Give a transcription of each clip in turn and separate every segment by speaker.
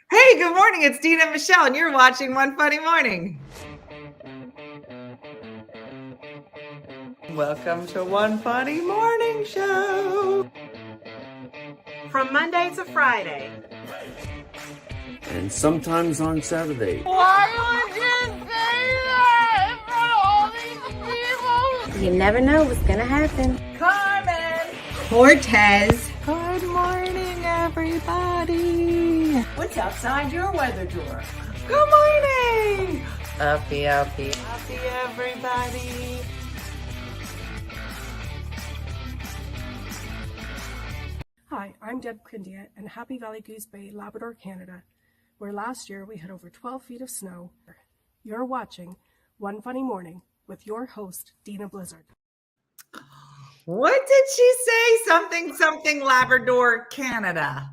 Speaker 1: Hey, good morning. It's Dina and Michelle, and you're watching One Funny Morning. Welcome to One Funny Morning Show.
Speaker 2: From Monday to Friday.
Speaker 3: And sometimes on Saturday.
Speaker 4: Why would you say that in front of all these people?
Speaker 5: You never know what's gonna happen.
Speaker 1: Carmen.
Speaker 5: Cortez.
Speaker 1: Good morning, everybody.
Speaker 2: What's outside your weather door?
Speaker 1: Good morning.
Speaker 4: Uppie.
Speaker 1: Happy everybody.
Speaker 6: Hi, I'm Deb Crindia in Happy Valley Goose Bay, Labrador, Canada, where last year we had over 12 feet of snow. You're watching One Funny Morning with your host, Dina Blizzard.
Speaker 1: What did she say? Something, Labrador, Canada.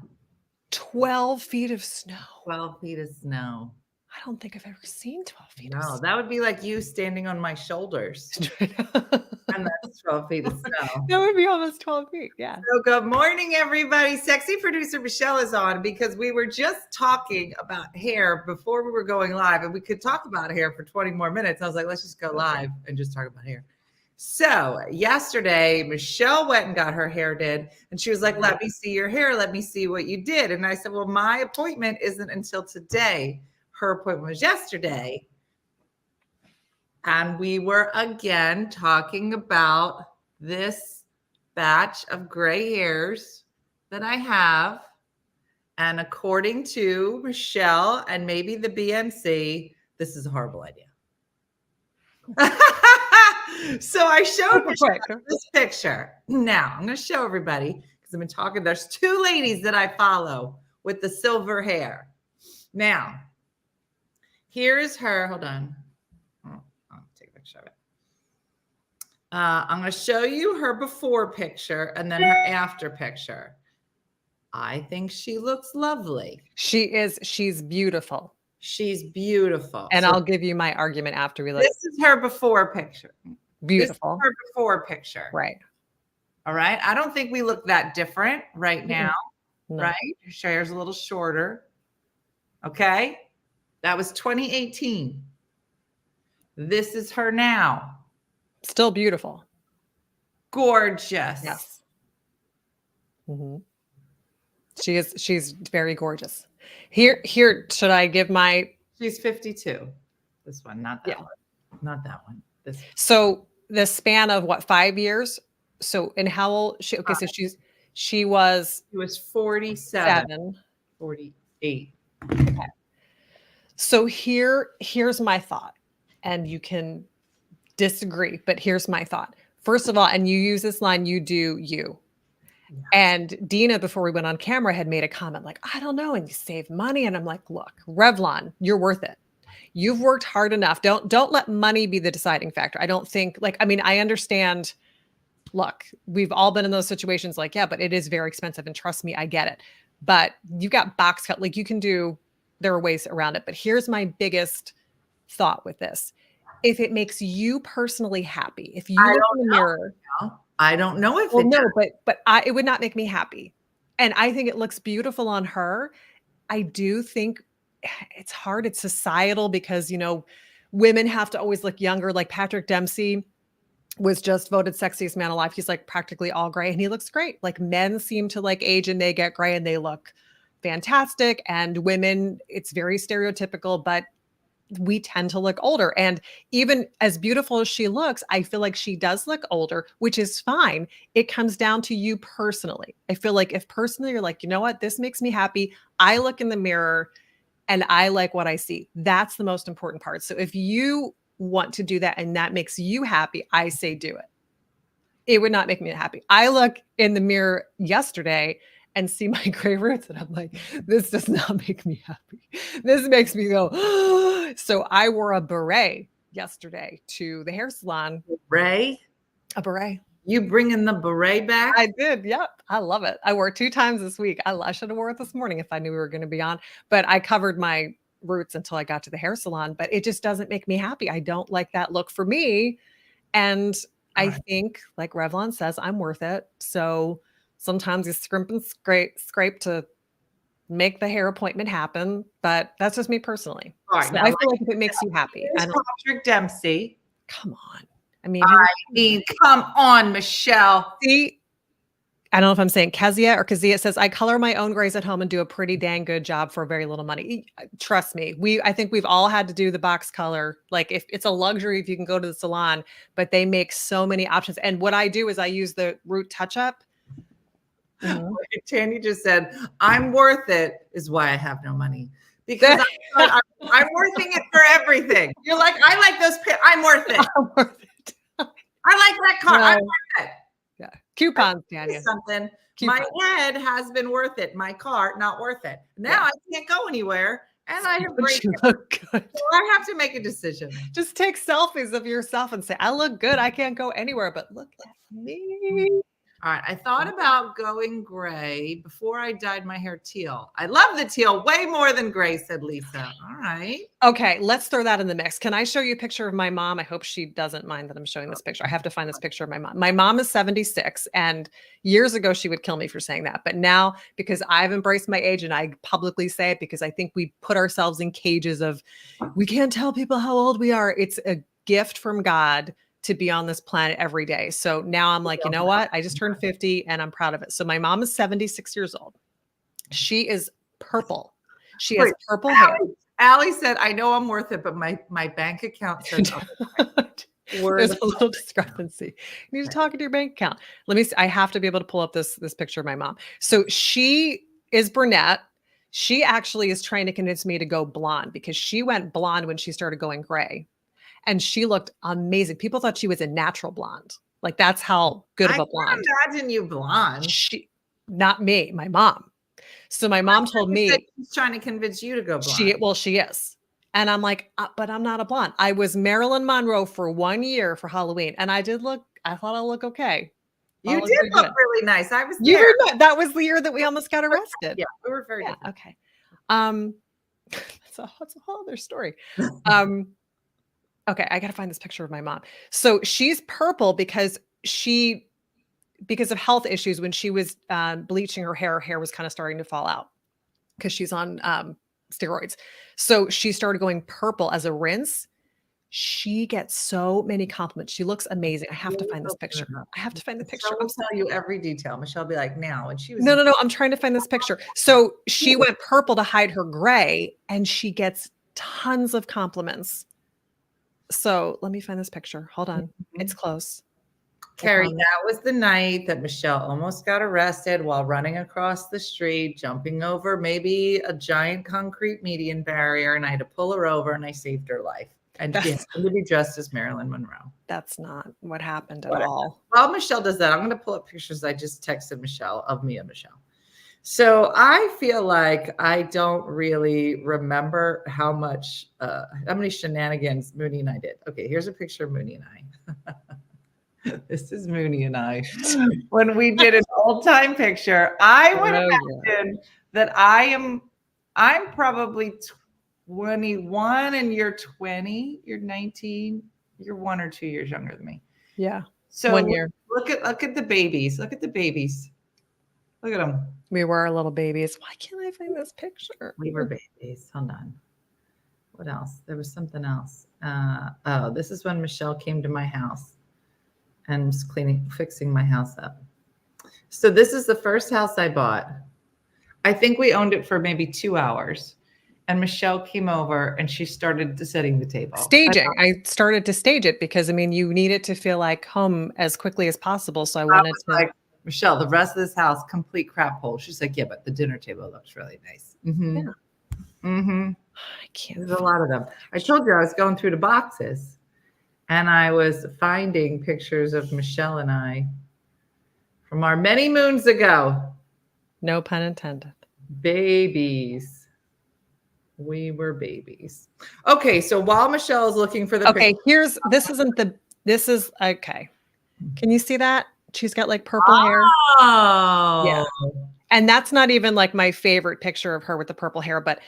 Speaker 7: 12 feet of snow.
Speaker 1: 12 feet of snow.
Speaker 7: I don't think I've ever seen 12 feet of
Speaker 1: No,
Speaker 7: snow.
Speaker 1: that would be like you standing on my shoulders. And that's 12 feet of snow.
Speaker 7: That would be almost 12 feet. Yeah.
Speaker 1: So good morning, everybody. Sexy producer Michelle is on because we were just talking about hair before we were going live, and we could talk about hair for 20 more minutes. I was like, let's just go live and just talk about hair. So yesterday, Michelle went and got her hair did, and she was like, let me see your hair. Let me see what you did. And I said, well, my appointment isn't until today. Her appointment was yesterday. And we were again talking about this batch of gray hairs that I have. And according to Michelle and maybe the BNC, this is a horrible idea. So I showed Michelle this picture. Now I'm going to show everybody because I've been talking. There's two ladies that I follow with the silver hair. Now, here's her. Hold on. I'll take a picture of it. I'm going to show you her before picture and then her after picture. I think she looks lovely.
Speaker 7: She's beautiful.
Speaker 1: She's beautiful.
Speaker 7: And so I'll give you my argument after we look.
Speaker 1: This is her before picture.
Speaker 7: Beautiful.
Speaker 1: This is her before picture.
Speaker 7: Right.
Speaker 1: All right. I don't think we look that different right now.
Speaker 7: No.
Speaker 1: Right. Her hair's a little shorter. Okay. That was 2018. This is her now.
Speaker 7: Still beautiful.
Speaker 1: Gorgeous.
Speaker 7: Yes. Mm-hmm. She's very gorgeous. Here, should I give my?
Speaker 1: She's 52. This one, not that one. Not that one. This.
Speaker 7: So the span of what, 5 years? So and how old she? Okay, so she was
Speaker 1: 47. 48.
Speaker 7: Okay. So here's my thought, and you can disagree, but here's my thought. First of all, and you use this line, you do you. Yeah. And Dina, before we went on camera, had made a comment like, I don't know, and you save money. And I'm like, look, Revlon, you're worth it. You've worked hard enough. Don't let money be the deciding factor. I don't think I understand. Look, we've all been in those situations like, yeah, but it is very expensive. And trust me, I get it. But you got box cut, like you can do, there are ways around it. But here's my biggest thought with this. If it makes you personally happy, if you look in the mirror,
Speaker 1: I don't know if
Speaker 7: it would not make me happy. And I think it looks beautiful on her. I do think it's hard. It's societal because, women have to always look younger. Like Patrick Dempsey was just voted sexiest man alive. He's like practically all gray and he looks great. Like men seem to like age and they get gray and they look fantastic. And women, it's very stereotypical, but we tend to look older. And even as beautiful as she looks, I feel like she does look older, which is fine. It comes down to you personally. I feel like if personally you're like, you know what, this makes me happy. I look in the mirror and I like what I see. That's the most important part. So if you want to do that and that makes you happy, I say do it. It would not make me happy. I look in the mirror yesterday and see my gray roots. And I'm like, this does not make me happy. This makes me go, so I wore a beret yesterday to the hair salon.
Speaker 1: Beret?
Speaker 7: A beret.
Speaker 1: You bringing the beret back?
Speaker 7: I did. Yep. I love it. I wore it 2 times this week. I should have wore it this morning if I knew we were going to be on, but I covered my roots until I got to the hair salon, but it just doesn't make me happy. I don't like that look for me. And I think like Revlon says, I'm worth it. So sometimes you scrimp and scrape to make the hair appointment happen, but that's just me personally.
Speaker 1: All right,
Speaker 7: So
Speaker 1: now
Speaker 7: I feel like if it makes you happy, I
Speaker 1: here's
Speaker 7: don't.
Speaker 1: Patrick Dempsey.
Speaker 7: Come on. I mean,
Speaker 1: Come on, Michelle.
Speaker 7: see, I don't know if I'm saying Kezia or Kazia. It says, I color my own grays at home and do a pretty dang good job for very little money. Trust me. I think we've all had to do the box color. Like if it's a luxury, if you can go to the salon, but they make so many options. And what I do is I use the root touch up.
Speaker 1: Tanny just said, I'm worth it is why I have no money. Because I'm worthing it for everything. You're like, I like those I'm worth it.
Speaker 7: I'm worth it.
Speaker 1: I like that car.
Speaker 7: No.
Speaker 1: I'm worth it.
Speaker 7: Yeah. Coupons, Tanya.
Speaker 1: Something.
Speaker 7: Coupons.
Speaker 1: My head has been worth it. My car, not worth it. Now I can't go anywhere. And I have great
Speaker 7: You look good.
Speaker 1: So I have to make a decision.
Speaker 7: Just take selfies of yourself and say, I look good. I can't go anywhere, but look at me.
Speaker 1: All right. I thought about going gray before I dyed my hair teal. I love the teal way more than gray, said Lisa. All right.
Speaker 7: Okay, let's throw that in the mix. Can I show you a picture of my mom? I hope she doesn't mind that I'm showing this picture. I have to find this picture of my mom. My mom is 76, and years ago she would kill me for saying that. But now, because I've embraced my age and I publicly say it because I think we put ourselves in cages of we can't tell people how old we are. It's a gift from God to be on this planet every day. So now I'm like, you know what? I just turned 50 and I'm proud of it. So my mom is 76 years old. She is purple. She has purple hair.
Speaker 1: Allie said, I know I'm worth it, but my bank account says
Speaker 7: there's a little discrepancy. You need to talk into your bank account. Let me see. I have to be able to pull up this picture of my mom. So she is brunette. She actually is trying to convince me to go blonde because she went blonde when she started going gray. And she looked amazing. People thought she was a natural blonde. Like that's how good of a blonde.
Speaker 1: I imagine you blonde.
Speaker 7: Not me, my mom. So my mom told me
Speaker 1: she's trying to convince you to go blonde.
Speaker 7: She is. And I'm like, but I'm not a blonde. I was Marilyn Monroe for 1 year for Halloween. And I thought I look okay.
Speaker 1: You did look really nice. I was
Speaker 7: there.
Speaker 1: You
Speaker 7: were that was the year that we almost got arrested.
Speaker 1: Yeah, we were very different.
Speaker 7: Okay. That's a whole other story. Okay, I got to find this picture of my mom. So she's purple because of health issues. When she was bleaching her hair was kind of starting to fall out because she's on steroids. So she started going purple as a rinse. She gets so many compliments. She looks amazing. I have to find this picture. I have to find the picture.
Speaker 1: I'll tell you every detail. Michelle will be like, now. And she was
Speaker 7: No. I'm trying to find this picture. So she went purple to hide her gray, and she gets tons of compliments. So let me find this picture. Hold on. It's close.
Speaker 1: Carrie, that was the night that Michelle almost got arrested while running across the street, jumping over maybe a giant concrete median barrier. And I had to pull her over and I saved her life. And she happened to be dressed as Marilyn Monroe.
Speaker 7: That's not what happened at all.
Speaker 1: Well, Michelle does that. I'm going to pull up pictures I just texted Michelle of me and Michelle. So I feel like I don't really remember how many shenanigans Mooney and I did. Okay, here's a picture of Mooney and I. This is Mooney and I. When we did an old-time picture, I would imagine that I'm probably 21 and you're 20, you're 19, you're 1 or 2 years younger than me.
Speaker 7: Yeah.
Speaker 1: So
Speaker 7: 1 year.
Speaker 1: Look at the babies. Look at the babies. Look at them.
Speaker 7: We were little babies. Why can't I find this picture?
Speaker 1: We were babies. Hold on. What else? There was something else. This is when Michelle came to my house and was fixing my house up. So this is the first house I bought. I think we owned it for maybe 2 hours. And Michelle came over and she started setting the table.
Speaker 7: Staging. I started to stage it because, I mean, you need it to feel like home as quickly as possible. So I wanted to.
Speaker 1: Like, Michelle, the rest of this house, complete crap hole. She's like, yeah, but the dinner table looks really nice. Mm-hmm. Yeah. Mm-hmm.
Speaker 7: I can't.
Speaker 1: There's a lot of them. I told you I was going through the boxes and I was finding pictures of Michelle and I from our many moons ago.
Speaker 7: No pun intended.
Speaker 1: Babies. We were babies. Okay, so while Michelle is looking for the
Speaker 7: picture, this is okay. Can you see that? She's got like purple hair.
Speaker 1: Oh.
Speaker 7: Yeah. And that's not even like my favorite picture of her with the purple hair, but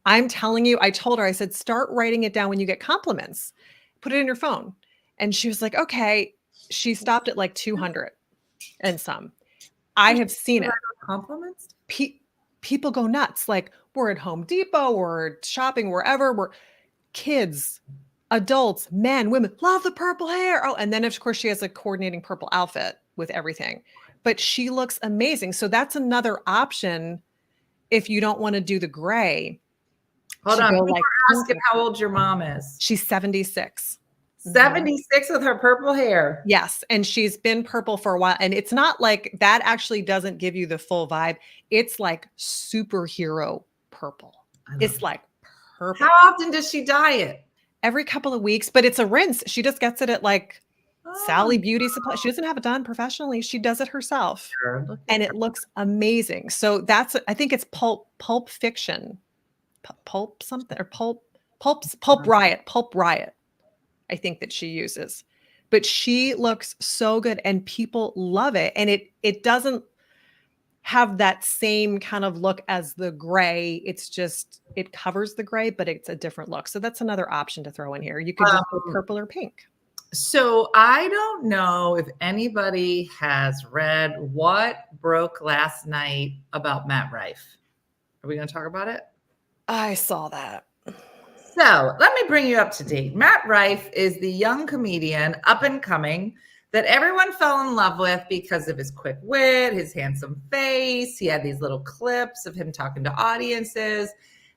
Speaker 7: I'm telling you, I told her, I said, start writing it down when you get compliments. Put it in your phone. And she was like, okay. She stopped at like 200 and some. I have seen it.
Speaker 1: Compliments?
Speaker 7: people go nuts. Like we're at Home Depot, we're shopping wherever, we're kids, adults, men, women love the purple hair. Oh, and then of course she has a coordinating purple outfit with everything, but she looks amazing. So that's another option if you don't want to do the gray.
Speaker 1: Hold on,
Speaker 7: like
Speaker 1: asking how old your mom is.
Speaker 7: She's 76.
Speaker 1: 76 with her purple hair.
Speaker 7: Yes. And she's been purple for a while. And it's not like that actually doesn't give you the full vibe. It's like superhero purple. It's like purple.
Speaker 1: How often does she dye it?
Speaker 7: Every couple of weeks, but it's a rinse. She just gets it at like Sally Beauty Supply. She doesn't have it done professionally. She does it herself.
Speaker 1: Sure.
Speaker 7: And it looks amazing. So that's, I think it's Pulp Fiction. Pulp something or Pulp Riot. I think that she uses, but she looks so good and people love it. And it doesn't have that same kind of look as the gray. It's just, it covers the gray, but it's a different look. So that's another option to throw in here. You could just go purple or pink.
Speaker 1: So I don't know if anybody has read what broke last night about Matt Rife. Are we going to talk about it?
Speaker 7: I saw that.
Speaker 1: So let me bring you up to date. Matt Rife is the young comedian up and coming that everyone fell in love with because of his quick wit, his handsome face. He had these little clips of him talking to audiences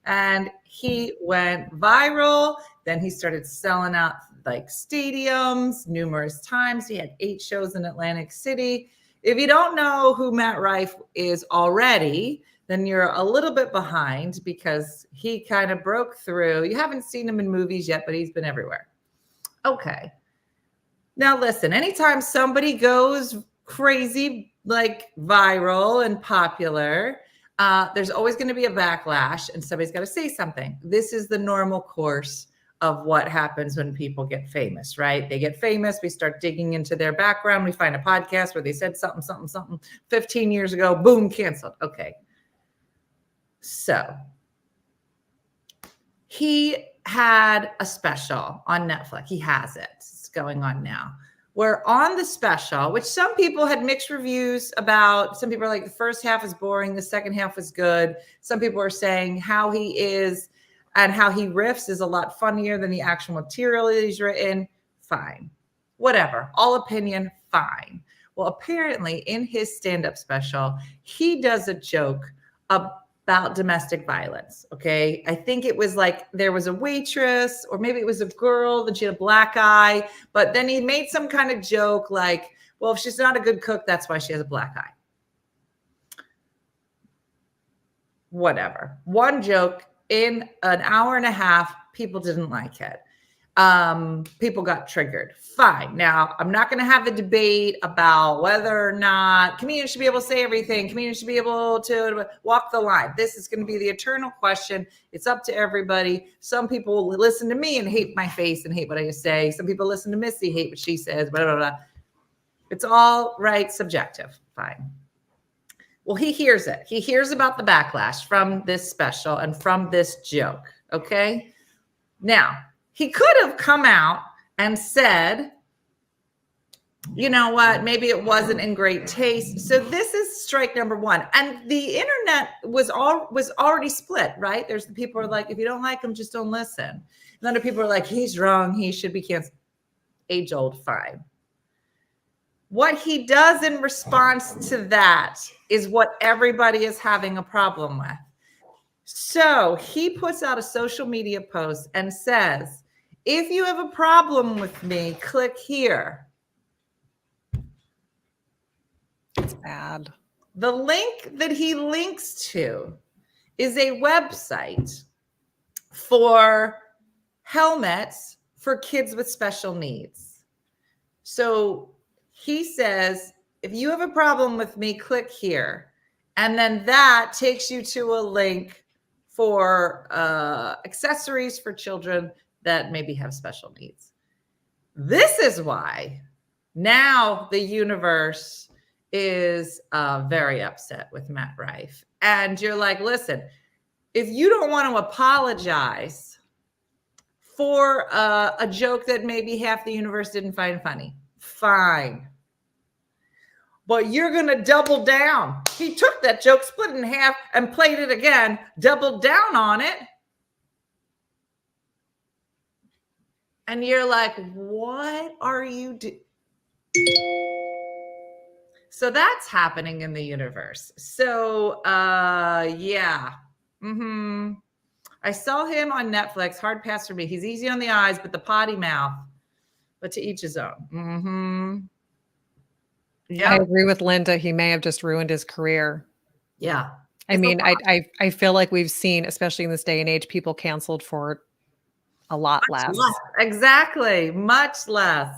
Speaker 1: and he went viral. Then he started selling out like stadiums numerous times. He had 8 shows in Atlantic City. If you don't know who Matt Rife is already, then you're a little bit behind because he kind of broke through. You haven't seen him in movies yet, but he's been everywhere. Okay. Now listen, anytime somebody goes crazy, like viral and popular, there's always going to be a backlash and somebody's got to say something. This is the normal course of what happens when people get famous, right? They get famous. We start digging into their background. We find a podcast where they said something 15 years ago, boom, canceled. Okay. So he had a special on Netflix. He has it. It's going on now. Where on the special, which some people had mixed reviews about, some people are like, the first half is boring. The second half was good. Some people are saying how he is and how he riffs is a lot funnier than the actual material that he's written. Fine. Whatever. All opinion, fine. Well, apparently in his stand-up special, he does a joke about domestic violence. Okay. I think it was like there was a waitress or maybe it was a girl and she had a black eye, but then he made some kind of joke like, well, if she's not a good cook, that's why she has a black eye. Whatever. One joke in an hour and a half, people didn't like it. People got triggered. Fine. Now, I'm not going to have the debate about whether or not comedians should be able to say everything. Comedians should be able to walk the line. This is going to be the eternal question. It's up to everybody. Some people listen to me and hate my face and hate what I say. Some people listen to Missy, hate what she says, blah, blah, blah. It's all right, subjective. Fine. Well, he hears it. He hears about the backlash from this special and from this joke. Okay. Now, he could have come out and said, you know what, maybe it wasn't in great taste. So this is strike number one. And the internet was already split, right? There's the people who are like, if you don't like him, just don't listen. And then other people are like, he's wrong. He should be canceled. Age old, fine. What he does in response to that is what everybody is having a problem with. So he puts out a social media post and says, if you have a problem with me, click here.
Speaker 7: It's bad.
Speaker 1: The link that he links to is a website for helmets for kids with special needs. So he says, if you have a problem with me, click here. And then that takes you to a link for accessories for children that maybe have special needs. This is why now the universe is very upset with Matt Rife. And you're like, listen, if you don't want to apologize for a joke that maybe half the universe didn't find funny, fine. but you're going to double down. He took that joke, split it in half, and played it again, doubled down on it. And you're like, what are you doing? So that's happening in the universe. So, yeah. I saw him on Netflix. Hard pass for me. He's easy on the eyes, but the potty mouth. But to each his own. Yeah.
Speaker 7: I agree with Linda. He may have just ruined his career.
Speaker 1: Yeah.
Speaker 7: I mean, I feel like we've seen, especially in this day and age, people canceled for a lot less.
Speaker 1: Exactly. Much less.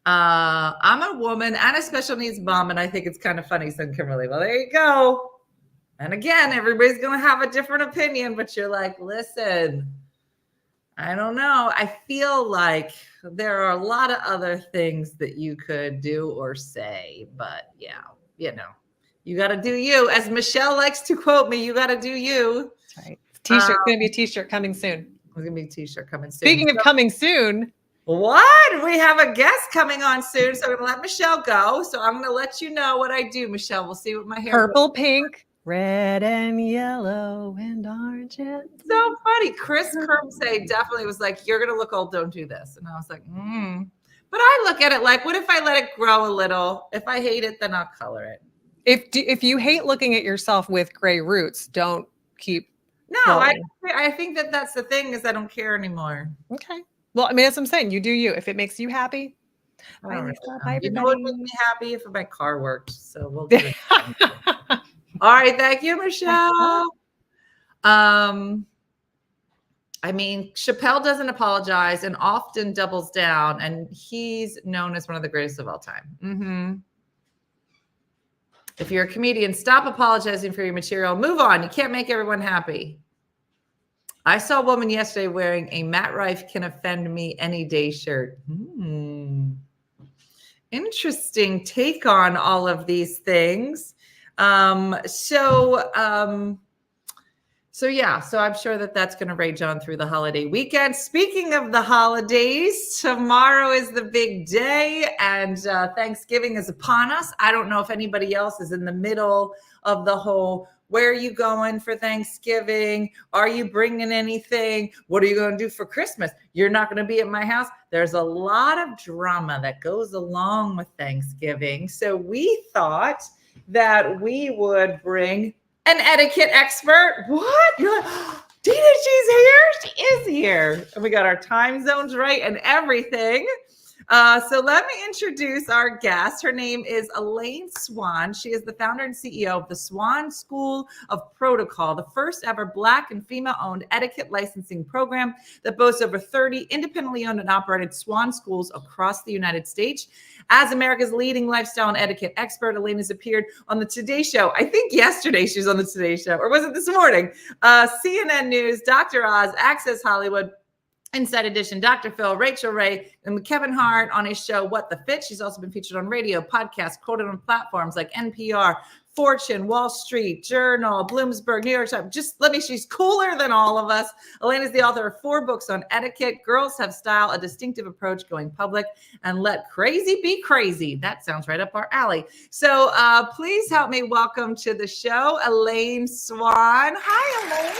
Speaker 1: I'm a woman and a special needs mom, and I think it's kind of funny, said Kimberly. Well, there you go. And again, everybody's going to have a different opinion, but you're like, listen, I don't know. I feel like there are a lot of other things that you could do or say, but yeah, you know, you got to do you. As Michelle likes to quote me, you got to do you.
Speaker 7: That's right. T-shirt, going to be a t-shirt coming soon.
Speaker 1: There's going to be a t-shirt coming soon.
Speaker 7: Speaking of coming soon.
Speaker 1: What? We have a guest coming on soon, so I'm going to let Michelle go. So I'm going to let you know what I do, Michelle. We'll see what my hair
Speaker 7: Purple, pink, red and yellow and orange. And
Speaker 1: so funny. Chris Kermsay definitely was like, you're going to look old. Don't do this. And I was like, But I look at it like, what if I let it grow a little? If I hate it, then I'll color it.
Speaker 7: If you hate looking at yourself with gray roots, don't keep.
Speaker 1: No, I think that's the thing is I don't care anymore.
Speaker 7: Okay. Well, I mean, that's what I'm saying. You do you. If it makes you happy.
Speaker 1: Bye, everybody. You know what would make me happy if my car worked. So we'll do it. All right. Thank you, Michelle. I mean, Chappelle doesn't apologize and often doubles down, and he's known as one of the greatest of all time. If you're a comedian, stop apologizing for your material. Move on. You can't make everyone happy. I saw a woman yesterday wearing a Matt Rife can offend me any day shirt. Interesting take on all of these things. So I'm sure that's going to rage on through the holiday weekend. Speaking of the holidays, tomorrow is the big day, and Thanksgiving is upon us. I don't know if anybody else is in the middle of the whole, where are you going for Thanksgiving? Are you bringing anything? What are you going to do for Christmas? You're not going to be at my house. There's a lot of drama that goes along with Thanksgiving. So we thought that we would bring an etiquette expert. What? You're like, Dina, she's here. She is here. And we got our time zones right and everything. So let me introduce our guest. Her name is Elaine Swann. She is the founder and CEO of the Swann School of Protocol, the first ever Black and female-owned etiquette licensing program that boasts over 30 independently owned and operated Swann schools across the United States. As America's leading lifestyle and etiquette expert, Elaine has appeared on the Today Show. I think yesterday she was on the Today Show, or was it this morning? CNN News, Dr. Oz, Access Hollywood, Inside Edition, Dr. Phil, Rachel Ray, and Kevin Hart on his show, What the Fit. She's also been featured on radio, podcasts, quoted on platforms like NPR, Fortune, Wall Street Journal, Bloomsburg, New York Times. She's cooler than all of us. Elaine is the author of 4 books on etiquette, Girls Have Style, A Distinctive Approach Going Public, and Let Crazy Be Crazy. That sounds right up our alley. So please help me welcome to the show, Elaine Swann. Hi, Elaine.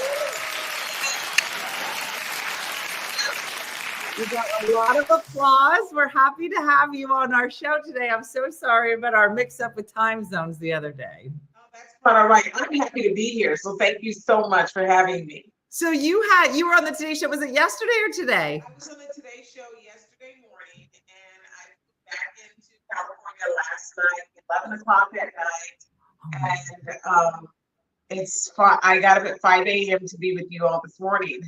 Speaker 1: We got a lot of applause. We're happy to have you on our show today. I'm so sorry about our mix-up with time zones the other day.
Speaker 8: Oh, that's quite all right. I'm happy to be here. So thank you so much for having me.
Speaker 1: So you were on the Today Show. Was it yesterday or today?
Speaker 8: I was on the Today Show yesterday morning, and I flew back into California last night, 11 o'clock at night. And I got up at 5 a.m. to be with you all this morning.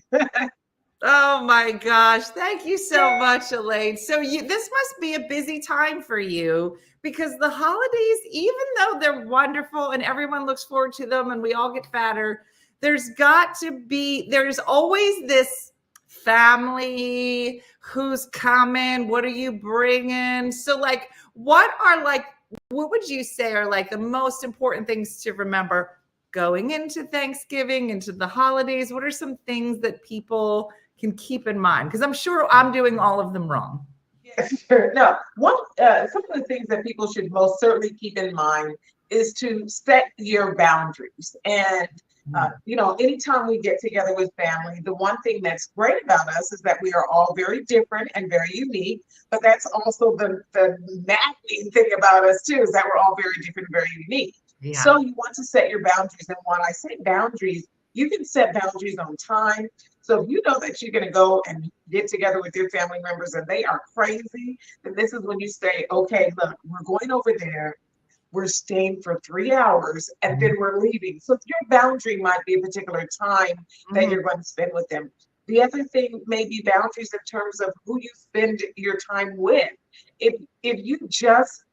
Speaker 1: Oh my gosh. Thank you so much, Elaine. So this must be a busy time for you, because the holidays, even though they're wonderful and everyone looks forward to them and we all get fatter, there's always this family who's coming. What are you bringing? So what would you say are the most important things to remember going into Thanksgiving, into the holidays? What are some things that people can keep in mind? Because I'm sure I'm doing all of them wrong.
Speaker 8: Yeah, No, some of the things that people should most certainly keep in mind is to set your boundaries. And anytime we get together with family, the one thing that's great about us is that we are all very different and very unique. But that's also the maddening thing about us too, is that we're all very different, very unique.
Speaker 1: Yeah.
Speaker 8: So you want to set your boundaries. And when I say boundaries, you can set boundaries on time. So if you know that you're going to go and get together with your family members and they are crazy, then this is when you say, okay, look, we're going over there. We're staying for 3 hours and then we're leaving. So your boundary might be a particular time that you're going to spend with them. The other thing may be boundaries in terms of who you spend your time with. If you just,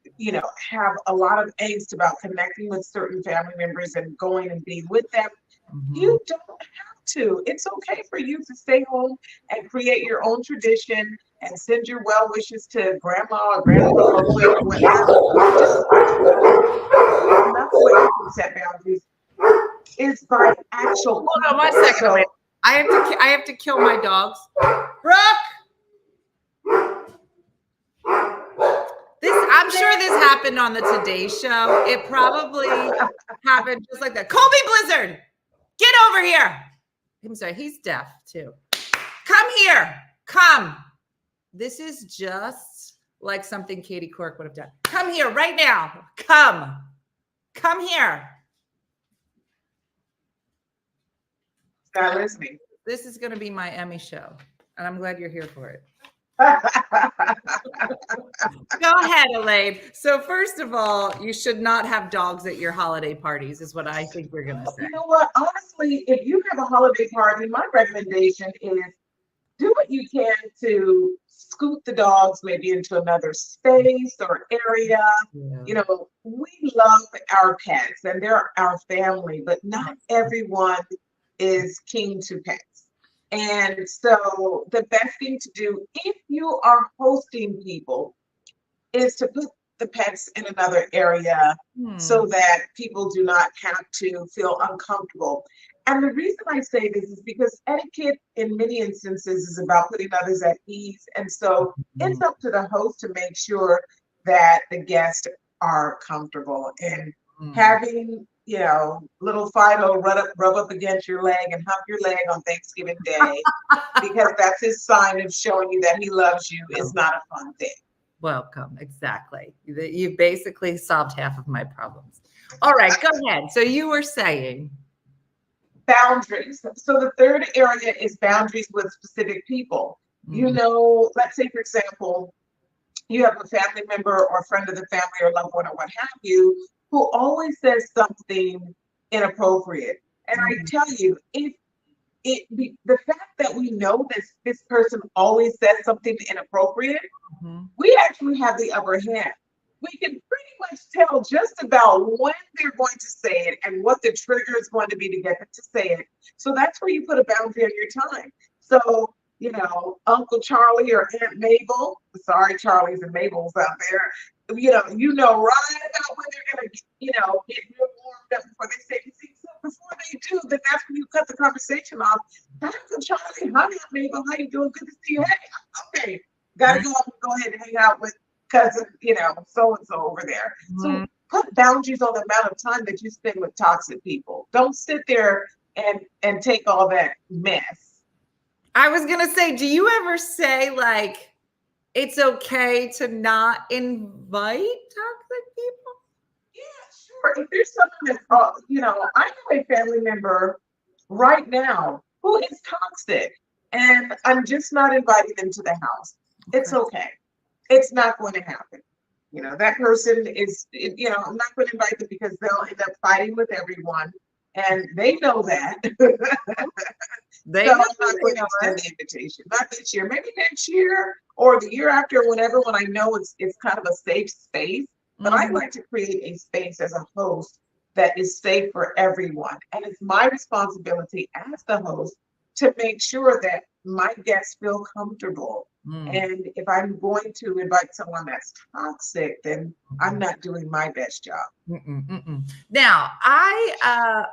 Speaker 8: have a lot of angst about connecting with certain family members and going and being with them, you don't have to. It's okay for you to stay home and create your own tradition and send your well wishes to grandma or grandpa or whatever. Another way you can set boundaries is by actual.
Speaker 1: Hold on 1 second. So, I have to kill my dogs. Brooke! I'm sure this happened on the Today Show. It probably happened just like that. Colby Blizzard, get over here. I'm sorry, he's deaf too. Come here. Come. This is just like something Katie Couric would have done. Come here right now. Come. Come here.
Speaker 8: Not listening.
Speaker 1: This is going to be my Emmy show, and I'm glad you're here for it. Go ahead, Elaine. So first of all, you should not have dogs at your holiday parties, is what I think we're going to say.
Speaker 8: You know what? Honestly, if you have a holiday party, my recommendation is do what you can to scoot the dogs maybe into another space or area. Yeah. We love our pets and they're our family, but not everyone is keen to pets. And so the best thing to do if you are hosting people is to put the pets in another area so that people do not have to feel uncomfortable. And the reason I say this is because etiquette in many instances is about putting others at ease. And so it's up to the host to make sure that the guests are comfortable and having little Fido rub up against your leg and hump your leg on Thanksgiving Day because that's his sign of showing you that he loves you is not a fun thing.
Speaker 1: Welcome. Exactly. You basically solved half of my problems. All right, go ahead. So you were saying
Speaker 8: boundaries. So the third area is boundaries with specific people. Let's say, for example, you have a family member or friend of the family or loved one or what have you, who always says something inappropriate. And I tell you, the fact that we know this person always says something inappropriate, we actually have the upper hand. We can pretty much tell just about when they're going to say it and what the trigger is going to be to get them to say it. So that's where you put a boundary on your time. So, Uncle Charlie or Aunt Mabel, sorry, Charlies and Mabels out there, right about when they're going to, get real warmed up before they say anything. So before they do, then that's when you cut the conversation off. Hi, Uncle Charlie. Hi, Aunt Mabel. How you doing? Good to see you. Hey, okay. Got to go ahead and hang out with cousin, so-and-so over there. So put boundaries on the amount of time that you spend with toxic people. Don't sit there and take all that mess.
Speaker 1: I was going to say, do you ever say like, it's okay to not invite toxic people?
Speaker 8: Yeah, sure. If there's someone that's, I have a family member right now who is toxic and I'm just not inviting them to the house. Okay. It's okay. It's not going to happen. That person is, I'm not going to invite them because they'll end up fighting with everyone. And they know that.
Speaker 1: They
Speaker 8: so
Speaker 1: know
Speaker 8: I'm not going to extend the invitation. Not this year, maybe next year or the year after, or whenever, when I know it's kind of a safe space. But I like to create a space as a host that is safe for everyone. And it's my responsibility as the host to make sure that my guests feel comfortable. And if I'm going to invite someone that's toxic, then I'm not doing my best job.
Speaker 1: Now,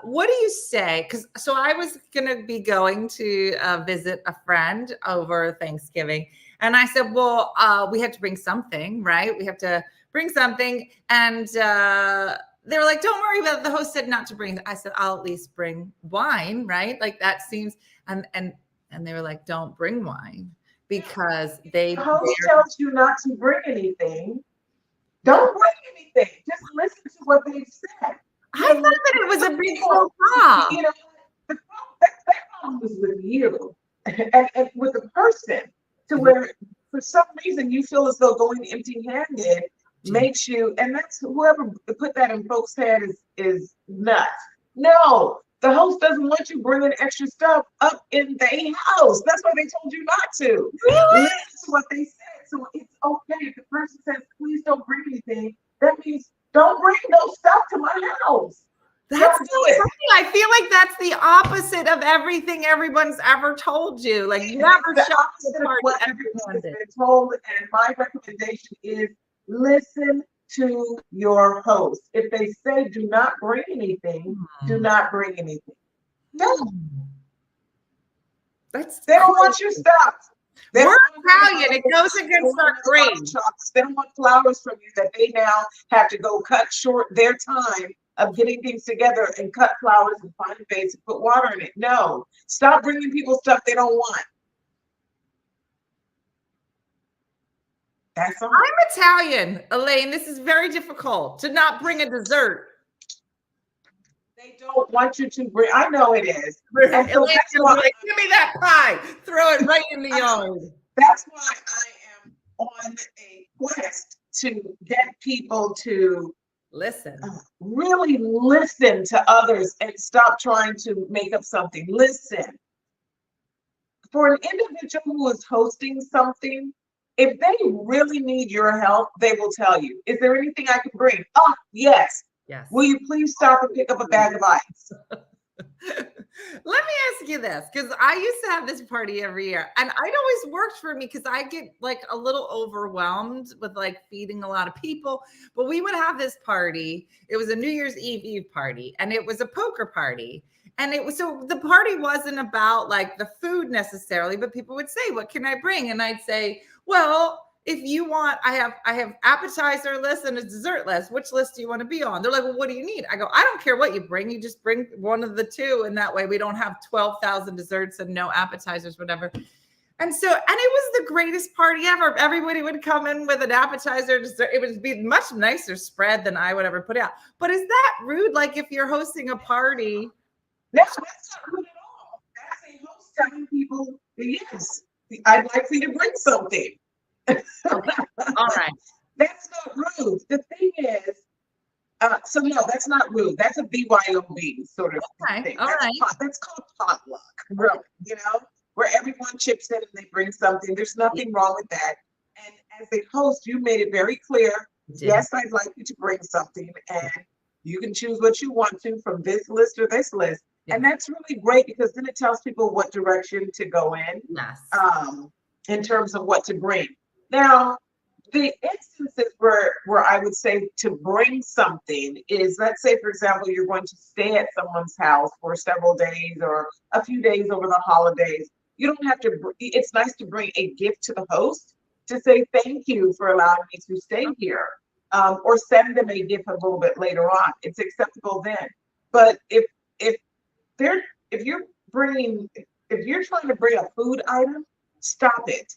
Speaker 1: what do you say? Because so I was going to be going to visit a friend over Thanksgiving. And I said, well, we have to bring something, right? We have to bring something. And they were like, don't worry about it. The host said not to bring. I said, I'll at least bring wine, right? Like that seems, and they were like, don't bring wine. Because the
Speaker 8: host tells you not to bring anything. Don't bring anything. Just listen to what they've said.
Speaker 1: I thought that it was a big faux pas.
Speaker 8: You know, that problem was with you and with the person, to where for some reason you feel as though going empty-handed makes you, and that's whoever put that in folks' head is nuts. No. The host doesn't want you bringing extra stuff up in their house. That's why they told you not to.
Speaker 1: Really?
Speaker 8: Listen to what they said. So it's okay if the person says, please don't bring anything. That means don't bring no stuff to my house.
Speaker 1: That's
Speaker 8: don't do it.
Speaker 1: I feel like that's the opposite of everything everyone's ever told you. Like you never
Speaker 8: the
Speaker 1: show
Speaker 8: opposite of what everyone has been told. And my recommendation is listen to your host. If they say do not bring anything, do not bring anything. No. They don't want your stuff.
Speaker 1: We're Italian. It goes against our grain.
Speaker 8: They don't want flowers from you that they now have to go cut short their time of getting things together and cut flowers and find a vase and put water in it. No. Stop bringing people stuff they don't want. That's all.
Speaker 1: I'm Italian, Elaine. This is very difficult to not bring a dessert.
Speaker 8: They don't want you to bring. I know it is.
Speaker 1: And so Elaine's like, give me that pie. Throw it right in the yard.
Speaker 8: That's why I am on a quest to get people to
Speaker 1: listen.
Speaker 8: Really listen to others and stop trying to make up something. Listen. For an individual who is hosting something, if they really need your help, they will tell you. Is there anything I can bring? Oh, yes.
Speaker 1: Yes.
Speaker 8: Will you please stop and pick up a bag of ice?
Speaker 1: Let me ask you this, because I used to have this party every year, and it always worked for me because I get like a little overwhelmed with like feeding a lot of people. But we would have this party. It was a New Year's Eve party, and it was a poker party. And it was, so the party wasn't about like the food necessarily, but people would say, what can I bring? And I'd say, well, if you want, I have appetizer list and a dessert list. Which list do you want to be on? They're like, well, what do you need? I go, I don't care what you bring. You just bring one of the two. And that way we don't have 12,000 desserts and no appetizers, whatever. And so, and it was the greatest party ever. Everybody would come in with an appetizer, dessert. It would be much nicer spread than I would ever put out. But is that rude? Like if you're hosting a party?
Speaker 8: That's not rude at all. That's a host telling people, yes, I'd like for you to bring something.
Speaker 1: Okay. All right.
Speaker 8: That's not rude. The thing is, so no, that's not rude. That's a BYOB sort of thing.
Speaker 1: All right.
Speaker 8: That's called potluck, really, you know, where everyone chips in and they bring something. There's nothing wrong with that. And as a host, you made it very clear, yes, I'd like you to bring something, and you can choose what you want to from this list or this list. Yeah. And that's really great because then it tells people what direction to go in.
Speaker 1: Yes.
Speaker 8: In terms of what to bring. Now, the instances where I would say to bring something is, let's say, for example, you're going to stay at someone's house for several days or a few days over the holidays. You don't have to, it's nice to bring a gift to the host to say thank you for allowing me to stay here, or send them a gift a little bit later on. It's acceptable then. But if you're trying to bring a food item, stop it.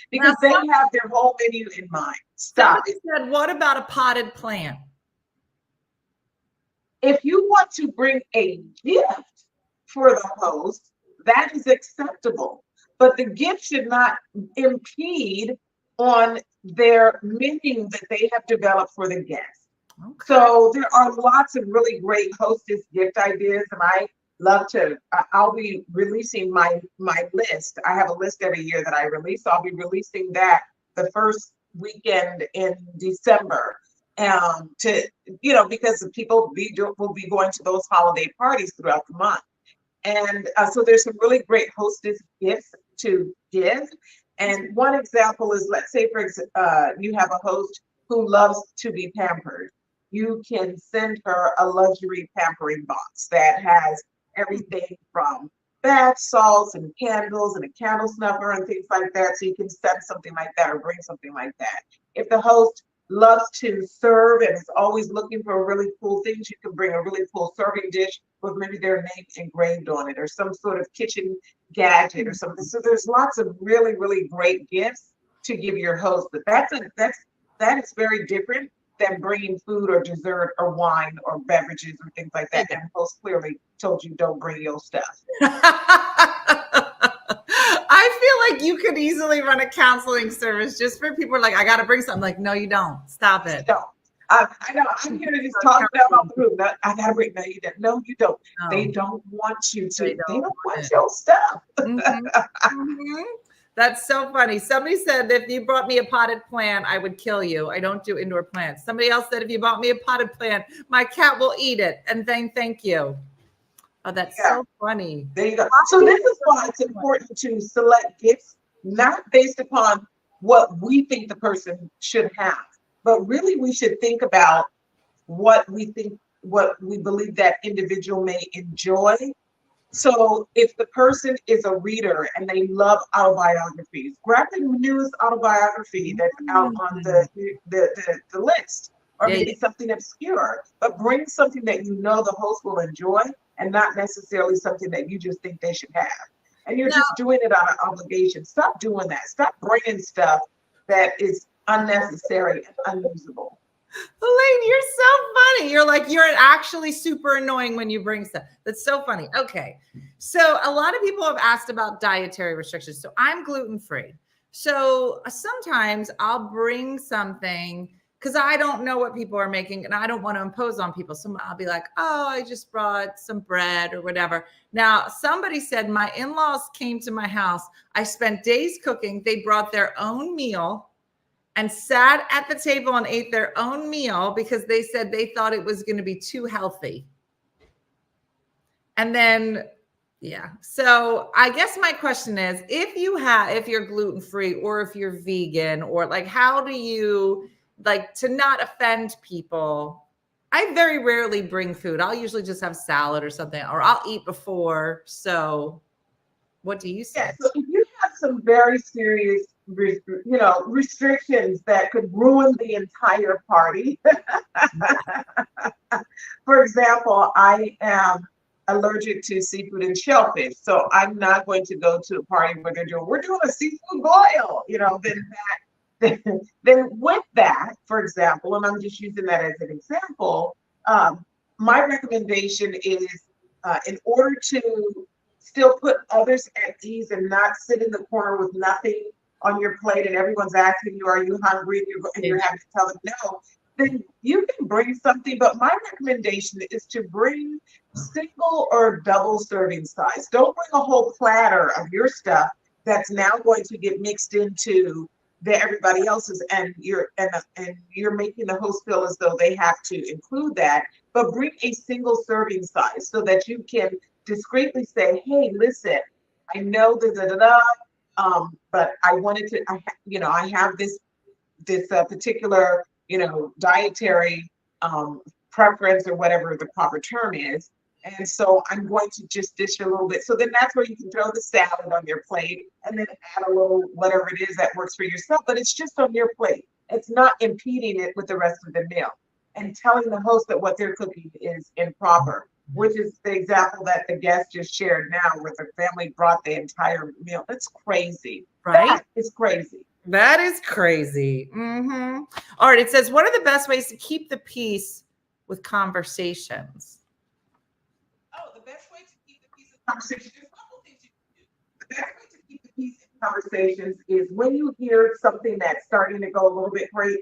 Speaker 8: Because they have their whole menu in mind. Stop it.
Speaker 1: Said, what about a potted plant?
Speaker 8: If you want to bring a gift for the host, that is acceptable. But the gift should not impede on their menu that they have developed for the guest. Okay. So there are lots of really great hostess gift ideas, and I love to, I'll be releasing my list. I have a list every year that I release. So I'll be releasing that the first weekend in December, to, you know, because people will be going to those holiday parties throughout the month. And so there's some really great hostess gifts to give. And one example is, let's say you have a host who loves to be pampered. You can send her a luxury pampering box that has everything from bath salts and candles and a candle snuffer and things like that. So you can send something like that or bring something like that. If the host loves to serve and is always looking for really cool things, you can bring a really cool serving dish with maybe their name engraved on it or some sort of kitchen gadget or something. So there's lots of really, really great gifts to give your host. But that is very different than bringing food or dessert or wine or beverages or things like that. And host clearly told you don't bring your stuff.
Speaker 1: I feel like you could easily run a counseling service just for people like, I got to bring something. Like, no, you don't. Stop it.
Speaker 8: Don't. I know. I'm here to just talk about the room. I got to bring. No, you don't. No, you don't. No. They don't want you to. They don't want your stuff.
Speaker 1: Mm-hmm. That's so funny. Somebody said if you brought me a potted plant, I would kill you. I don't do indoor plants. Somebody else said if you bought me a potted plant, my cat will eat it. And then thank you. Oh, that's so funny.
Speaker 8: There you go. So this is why it's important to select gifts, not based upon what we think the person should have, but really we should think about what we believe that individual may enjoy. So if the person is a reader and they love autobiographies, grab the newest autobiography that's out on the list, or maybe something obscure, but bring something that you know the host will enjoy and not necessarily something that you just think they should have. And you're just doing it on an obligation. Stop doing that. Stop bringing stuff that is unnecessary and unusable.
Speaker 1: Elaine, you're so funny. You're actually super annoying when you bring stuff. That's so funny. Okay. So a lot of people have asked about dietary restrictions. So I'm gluten-free. So sometimes I'll bring something because I don't know what people are making and I don't want to impose on people. So I'll be like, oh, I just brought some bread or whatever. Now, somebody said my in-laws came to my house. I spent days cooking. They brought their own meal and sat at the table and ate their own meal because they said they thought it was going to be too healthy. And then, so I guess my question is, if you're gluten-free or if you're vegan, or like, how do you to not offend people? I very rarely bring food. I'll usually just have salad or something, or I'll eat before. So what do you say?
Speaker 8: Yeah, so if you have some very serious restrictions that could ruin the entire party. For example, I am allergic to seafood and shellfish, so I'm not going to go to a party where we're doing a seafood boil. Then with that, for example, and I'm just using that as an example, my recommendation is in order to still put others at ease and not sit in the corner with nothing on your plate and everyone's asking you, are you hungry? And you're having to tell them no, then you can bring something. But my recommendation is to bring single or double serving size. Don't bring a whole platter of your stuff that's now going to get mixed into everybody else's, and you're making the host feel as though they have to include that. But bring a single serving size so that you can discreetly say, hey, listen, I know but I wanted to, I have this particular, dietary preference or whatever the proper term is. And so I'm going to just dish a little bit. So then that's where you can throw the salad on your plate and then add a little whatever it is that works for yourself. But it's just on your plate. It's not impeding it with the rest of the meal. And telling the host that what they're cooking is improper, which is the example that the guest just shared now, where the family brought the entire meal. It's crazy.
Speaker 1: Right?
Speaker 8: It's crazy.
Speaker 1: That is crazy. Mm-hmm. All right. It says, what are the best ways to keep the peace with conversations?
Speaker 8: Oh, the best way to keep the peace in conversations, there's a couple things you can do. The best way to keep the peace in conversations is when you hear something that's starting to go a little bit great,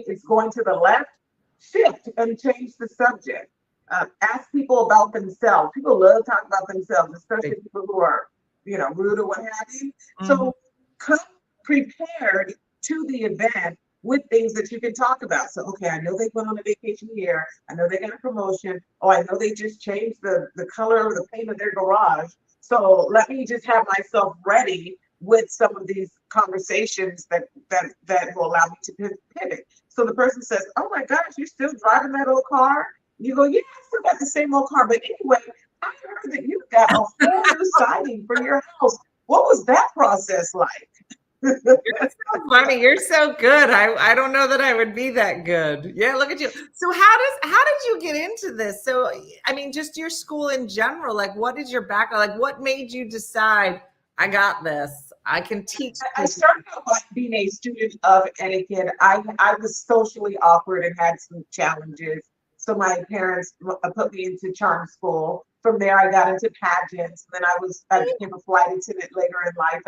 Speaker 8: it's going to the left, shift and change the subject. Ask people about themselves. People love talking about themselves, especially people who are, rude or what have you. Mm-hmm. So come prepared to the event with things that you can talk about. So, okay, I know they went on a vacation here. I know they got a promotion. Oh, I know they just changed the color of the paint of their garage. So let me just have myself ready with some of these conversations that will allow me to pivot. So the person says, "Oh my gosh, you're still driving that old car?" You go, "Yeah, I still got the same old car, but anyway, I heard that you got a whole new siding for your house. What was that process like?"
Speaker 1: You're so funny. You're so good. I don't know that I would be that good. Yeah, look at you. So how did you get into this? So I mean, just your school in general. Like, what is your background? Like, what made you decide I got this? I can teach.
Speaker 8: I started out by being a student of etiquette. I was socially awkward and had some challenges. So my parents put me into charm school. From there, I got into pageants. Then I became a flight attendant later in life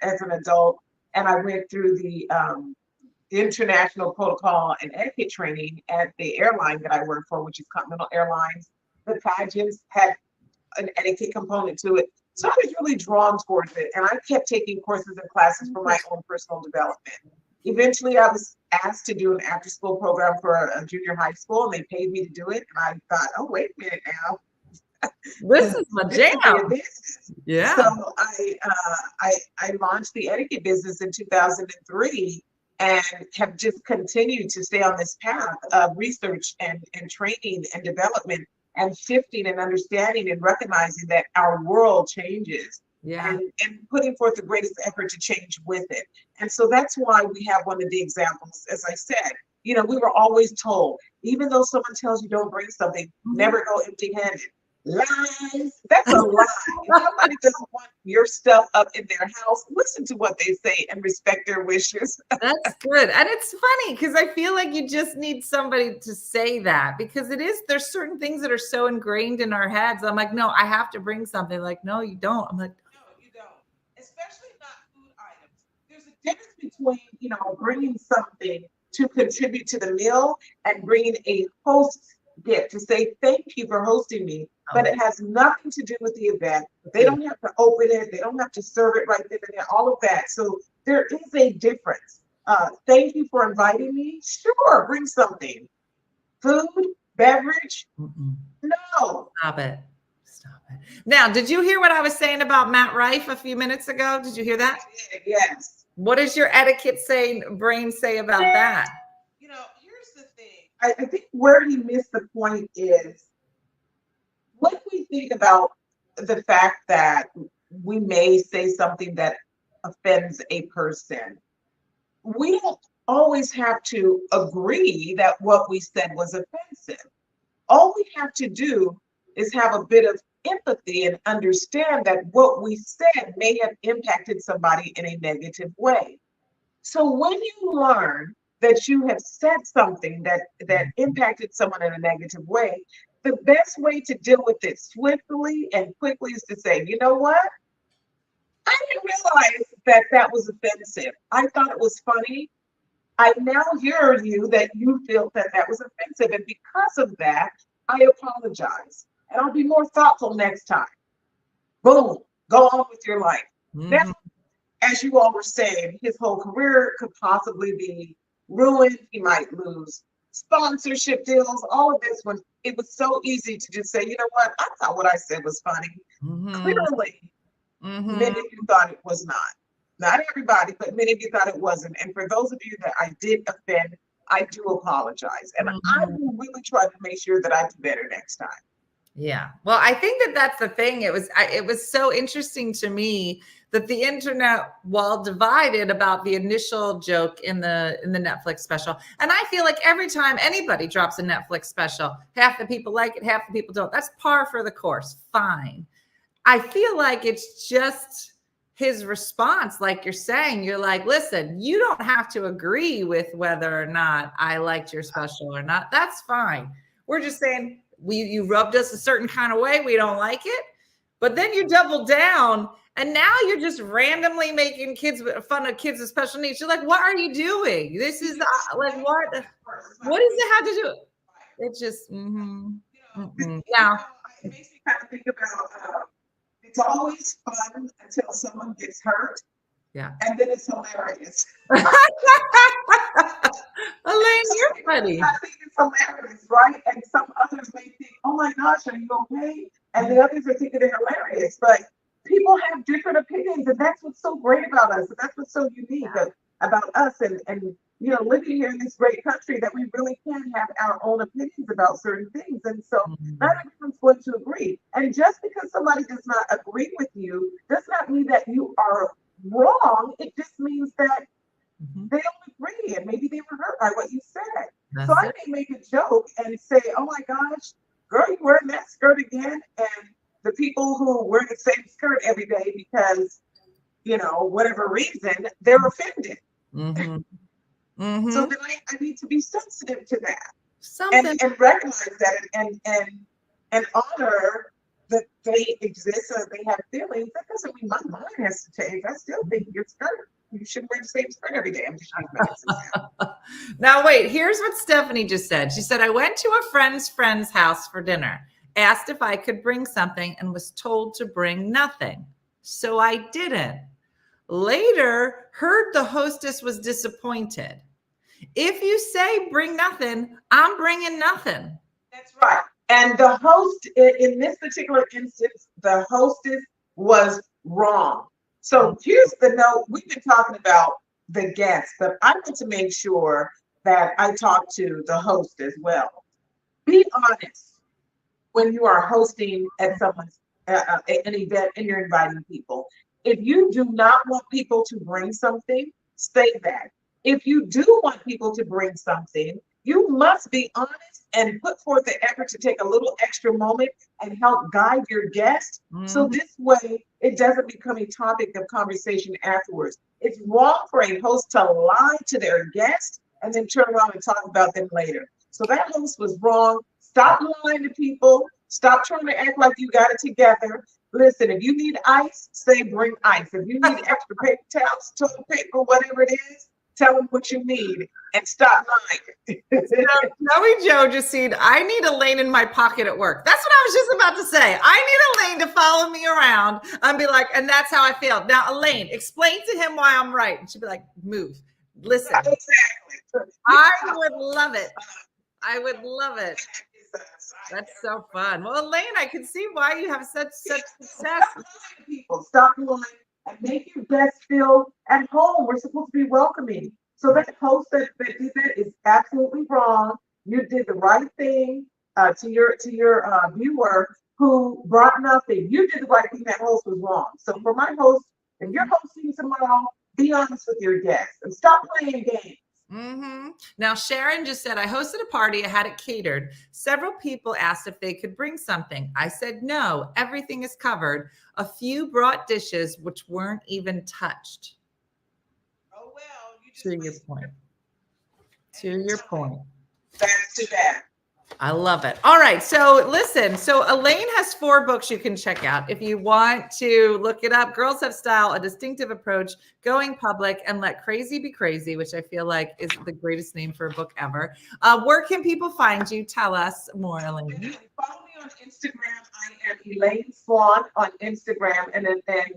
Speaker 8: as an adult. And I went through the international protocol and etiquette training at the airline that I worked for, which is Continental Airlines. The pageants had an etiquette component to it. So I was really drawn towards it. And I kept taking courses and classes for my own personal development. Eventually, I was asked to do an after-school program for a junior high school, and they paid me to do it. And I thought, oh, wait a minute now.
Speaker 1: This is my jam. Yeah.
Speaker 8: So I launched the etiquette business in 2003 and have just continued to stay on this path of research and training and development and shifting and understanding and recognizing that our world changes.
Speaker 1: Yeah.
Speaker 8: And putting forth the greatest effort to change with it. And so that's why we have one of the examples, as I said, we were always told, even though someone tells you don't bring something, never go empty-handed. Lies. That's a lie. If somebody doesn't want your stuff up in their house, listen to what they say and respect their wishes.
Speaker 1: That's good. And it's funny because I feel like you just need somebody to say that, because there's certain things that are so ingrained in our heads. I'm like, no, I have to bring something. Like, no, you don't. I'm like,
Speaker 8: no, you don't. Especially not food items. There's a difference between, bringing something to contribute to the meal and bringing a host gift to say thank you for hosting me, but it has nothing to do with the event. They don't have to open it. They don't have to serve it right then and there, all of that. So there is a difference. Thank you for inviting me. Sure, bring something. Food, beverage. No.
Speaker 1: Stop it. Now, did you hear what I was saying about Matt Rife a few minutes ago? Did you hear that?
Speaker 8: Yes.
Speaker 1: What does your etiquette brain say about that?
Speaker 8: Here's the thing. I think where he missed the point is when we think about the fact that we may say something that offends a person, we don't always have to agree that what we said was offensive. All we have to do is have a bit of empathy and understand that what we said may have impacted somebody in a negative way. So when you learn that you have said something that impacted someone in a negative way, the best way to deal with it swiftly and quickly is to say, you know what? I didn't realize that was offensive. I thought it was funny. I now hear you that you feel that was offensive. And because of that, I apologize. And I'll be more thoughtful next time. Boom, go on with your life. Now, as you all were saying, his whole career could possibly be ruined. He might lose sponsorship deals, all of this when it was so easy to just say, you know what, I thought what I said was funny. Clearly, many of you thought it was not. Not everybody, but many of you thought it wasn't. And for those of you that I did offend, I do apologize. And I will really try to make sure that I do better next time.
Speaker 1: Yeah. Well, I think that's the thing. It was so interesting to me that the internet, while divided about the initial joke in the Netflix special, and I feel like every time anybody drops a Netflix special, half the people like it, half the people don't. That's par for the course. Fine. I feel like it's just his response, like you're saying. You're like, listen, you don't have to agree with whether or not I liked your special or not. That's fine. We're just saying, you rubbed us a certain kind of way. We don't like it. But then you double down, and now you're just randomly making fun of kids with special needs. You're like, what are you doing? This is like, what does it have to do? It just, yeah.
Speaker 8: It makes me kind of think about, it's always fun until someone gets hurt.
Speaker 1: Yeah.
Speaker 8: And then it's hilarious.
Speaker 1: Elaine, you're funny.
Speaker 8: I think it's hilarious, right? And some others may think, oh my gosh, are you okay? And the others are thinking they're hilarious. But people have different opinions, and that's what's so great about us. And that's what's so unique about us and living here in this great country, that we really can have our own opinions about certain things. And so not everyone's going to agree. And just because somebody does not agree with you does not mean that you are wrong. It just means that they don't agree, and maybe they were hurt by what you said. So I may make a joke and say, oh my gosh, girl, you wearing that skirt again? And the people who wear the same skirt every day because, whatever reason, they're offended. So then I need to be sensitive to that. And recognize that and honor that they exist or they have feelings. That doesn't mean my mind has to change. I still think your skirt, you shouldn't wear the same skirt every day. I'm just trying to make sense.
Speaker 1: Now, wait, here's what Stephanie just said. She said, I went to a friend's house for dinner, asked if I could bring something, and was told to bring nothing. So I didn't. Later, heard the hostess was disappointed. If you say bring nothing, I'm bringing nothing.
Speaker 8: That's right. And the host, in this particular instance, the hostess was wrong. So here's the note. We've been talking about the guests, but I want to make sure that I talk to the host as well. Be honest when you are hosting at someone's an event and you're inviting people. If you do not want people to bring something, say that. If you do want people to bring something, you must be honest and put forth the effort to take a little extra moment and help guide your guest. So this way, it doesn't become a topic of conversation afterwards. It's wrong for a host to lie to their guest and then turn around and talk about them later. So that host was wrong. Stop lying to people. Stop trying to act like you got it together. Listen, if you need ice, say bring ice. If you need extra paper towels, toilet paper, whatever it is, tell them what you need and stop lying.
Speaker 1: Joey Joe just said, I need Elaine in my pocket at work. That's what I was just about to say. I need Elaine to follow me around and be like, and that's how I feel. Now, Elaine, explain to him why I'm right. And she'd be like, move. Listen.
Speaker 8: Exactly.
Speaker 1: I would love it. I would love it. That's so fun. Well, Elaine, I can see why you have such success.
Speaker 8: People, stop lying and make your guests feel at home. We're supposed to be welcoming. So that host that did that is absolutely wrong. You did the right thing to your viewer who brought nothing. You did the right thing. That host was wrong. So for my host, if you're hosting tomorrow, be honest with your guests and stop playing games.
Speaker 1: Now, Sharon just said, I hosted a party. I had it catered. Several people asked if they could bring something. I said, no, everything is covered. A few brought dishes which weren't even touched.
Speaker 8: Oh, well, you just
Speaker 1: To your point. To your point.
Speaker 8: That's too bad.
Speaker 1: I love it. All right. So listen, so Elaine has 4 books you can check out. If you want to look it up, Girls Have Style, A Distinctive Approach, Going Public, and Let Crazy Be Crazy, which I feel like is the greatest name for a book ever. Where can people find you? Tell us more, Elaine.
Speaker 8: Follow me on Instagram. I am Elaine Swann on Instagram. And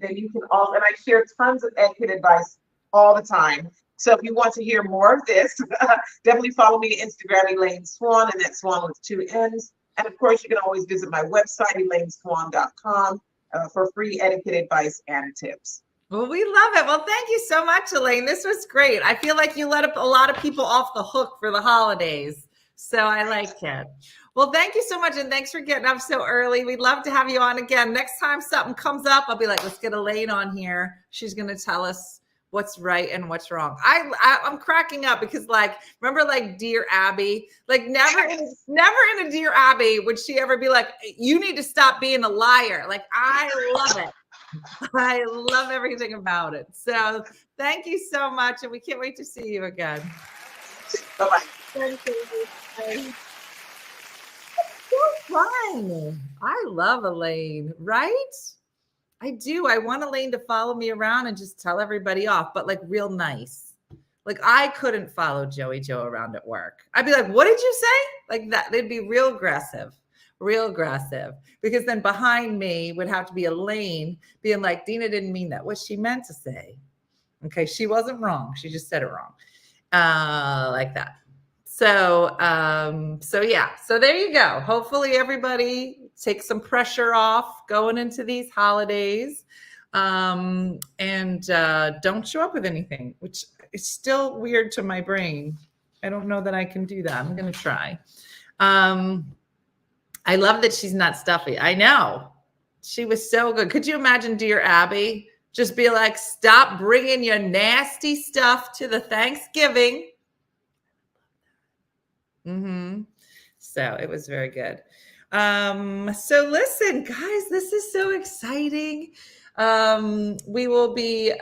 Speaker 8: then you can also, and I share tons of etiquette advice all the time. So if you want to hear more of this, definitely follow me on Instagram, Elaine Swann, and that's Swann with 2 N's. And of course, you can always visit my website, elaineswann.com, for free etiquette advice and tips.
Speaker 1: Well, we love it. Well, thank you so much, Elaine. This was great. I feel like you let a lot of people off the hook for the holidays. So I like it. Well, thank you so much. And thanks for getting up so early. We'd love to have you on again. Next time something comes up, I'll be like, let's get Elaine on here. She's going to tell us what's right and what's wrong. I'm cracking up because, like, remember, like, Dear Abby, like never in a Dear Abby would she ever be like, you need to stop being a liar. Like, I love it. I love everything about it. So thank you so much. And we can't wait to see you again.
Speaker 8: Bye-bye.
Speaker 1: Thank you. Bye. So fun. I love Elaine, right? I do. I want Elaine to follow me around and just tell everybody off, but like real nice. Like I couldn't follow Joey Joe around at work. I'd be like, what did you say? Like that. They'd be real aggressive, because then behind me would have to be Elaine being like, Dina didn't mean that. What she meant to say Okay, she wasn't wrong. She just said it wrong. Like that. So yeah. So there you go. Hopefully everybody takes some pressure off going into these holidays. And don't show up with anything, which is still weird to my brain. I don't know that I can do that. I'm gonna try. I love that she's not stuffy. I know. She was so good. Could you imagine dear Abby just be like, stop bringing your nasty stuff to the Thanksgiving. So it was very good. So listen, guys, this is so exciting. We will be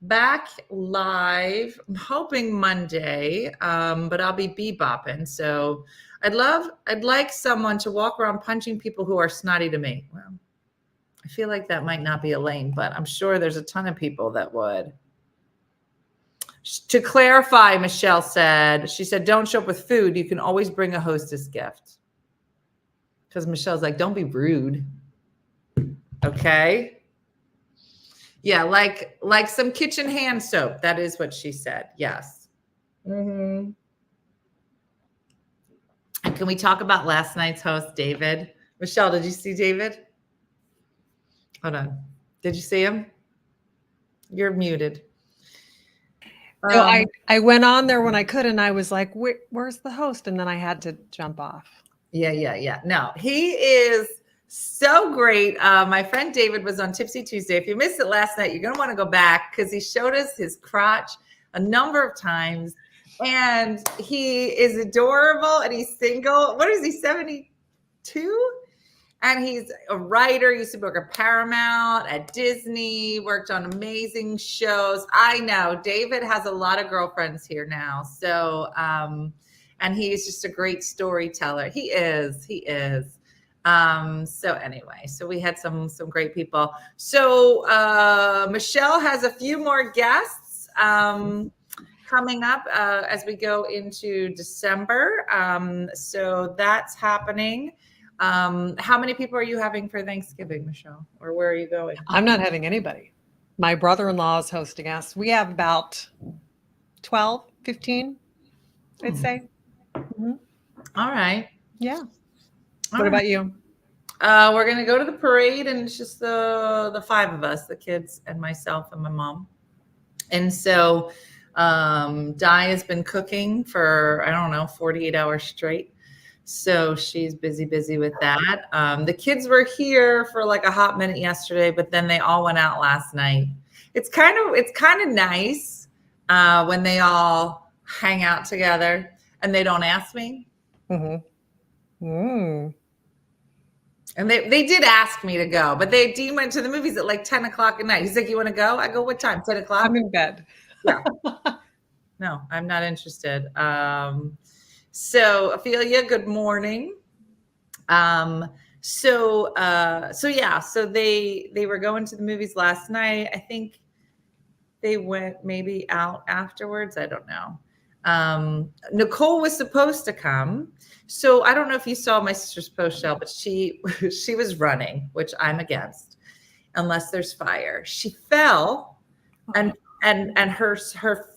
Speaker 1: back live, I'm hoping Monday, but I'll be bebopping. So I'd like someone to walk around punching people who are snotty to me. Well, I feel like that might not be Elaine, but I'm sure there's a ton of people that would. To clarify, Michelle said, she said, don't show up with food. You can always bring a hostess gift. Because Michelle's like, don't be rude. Okay. Yeah, like some kitchen hand soap. That is what she said. Yes. And can we talk about last night's host, David? Michelle, did you see David? Hold on. Did you see him? You're muted.
Speaker 7: No, I went on there when I could, and I was like, where's the host? And then I had to jump off.
Speaker 1: Yeah. No, he is so great. My friend David was on Tipsy Tuesday. If you missed it last night, you're going to want to go back because he showed us his crotch a number of times. And he is adorable and he's single. What is he, 72? And he's a writer, used to work at Paramount, at Disney, worked on amazing shows. I know David has a lot of girlfriends here now. So, and he's just a great storyteller. He is. So anyway, so we had some great people. So Michelle has a few more guests coming up as we go into December. So that's happening. How many people are you having for Thanksgiving, Michelle? Or where are you going?
Speaker 7: I'm not having anybody. My brother-in-law is hosting us. We have about 12, 15, I'd say.
Speaker 1: All right.
Speaker 7: Yeah. What about you?
Speaker 1: We're going to go to the parade, and it's just the five of us, the kids and myself and my mom. And so Di has been cooking for, I don't know, 48 hours straight. So she's busy with that. The kids were here for like a hot minute yesterday, but then they all went out last night. It's kind of nice when they all hang out together and they don't ask me. And they did ask me to go, but Dean went to the movies at like 10 o'clock at night. He's like, you want to go? I go, what time? 10 o'clock?
Speaker 7: I'm in bed.
Speaker 1: Yeah. No, I'm not interested. So Ophelia, good morning. So they were going to the movies last night. I think they went maybe out afterwards. I don't know. Nicole was supposed to come. So I don't know if you saw my sister's post, Shell, but she was running, which I'm against, unless there's fire. She fell and her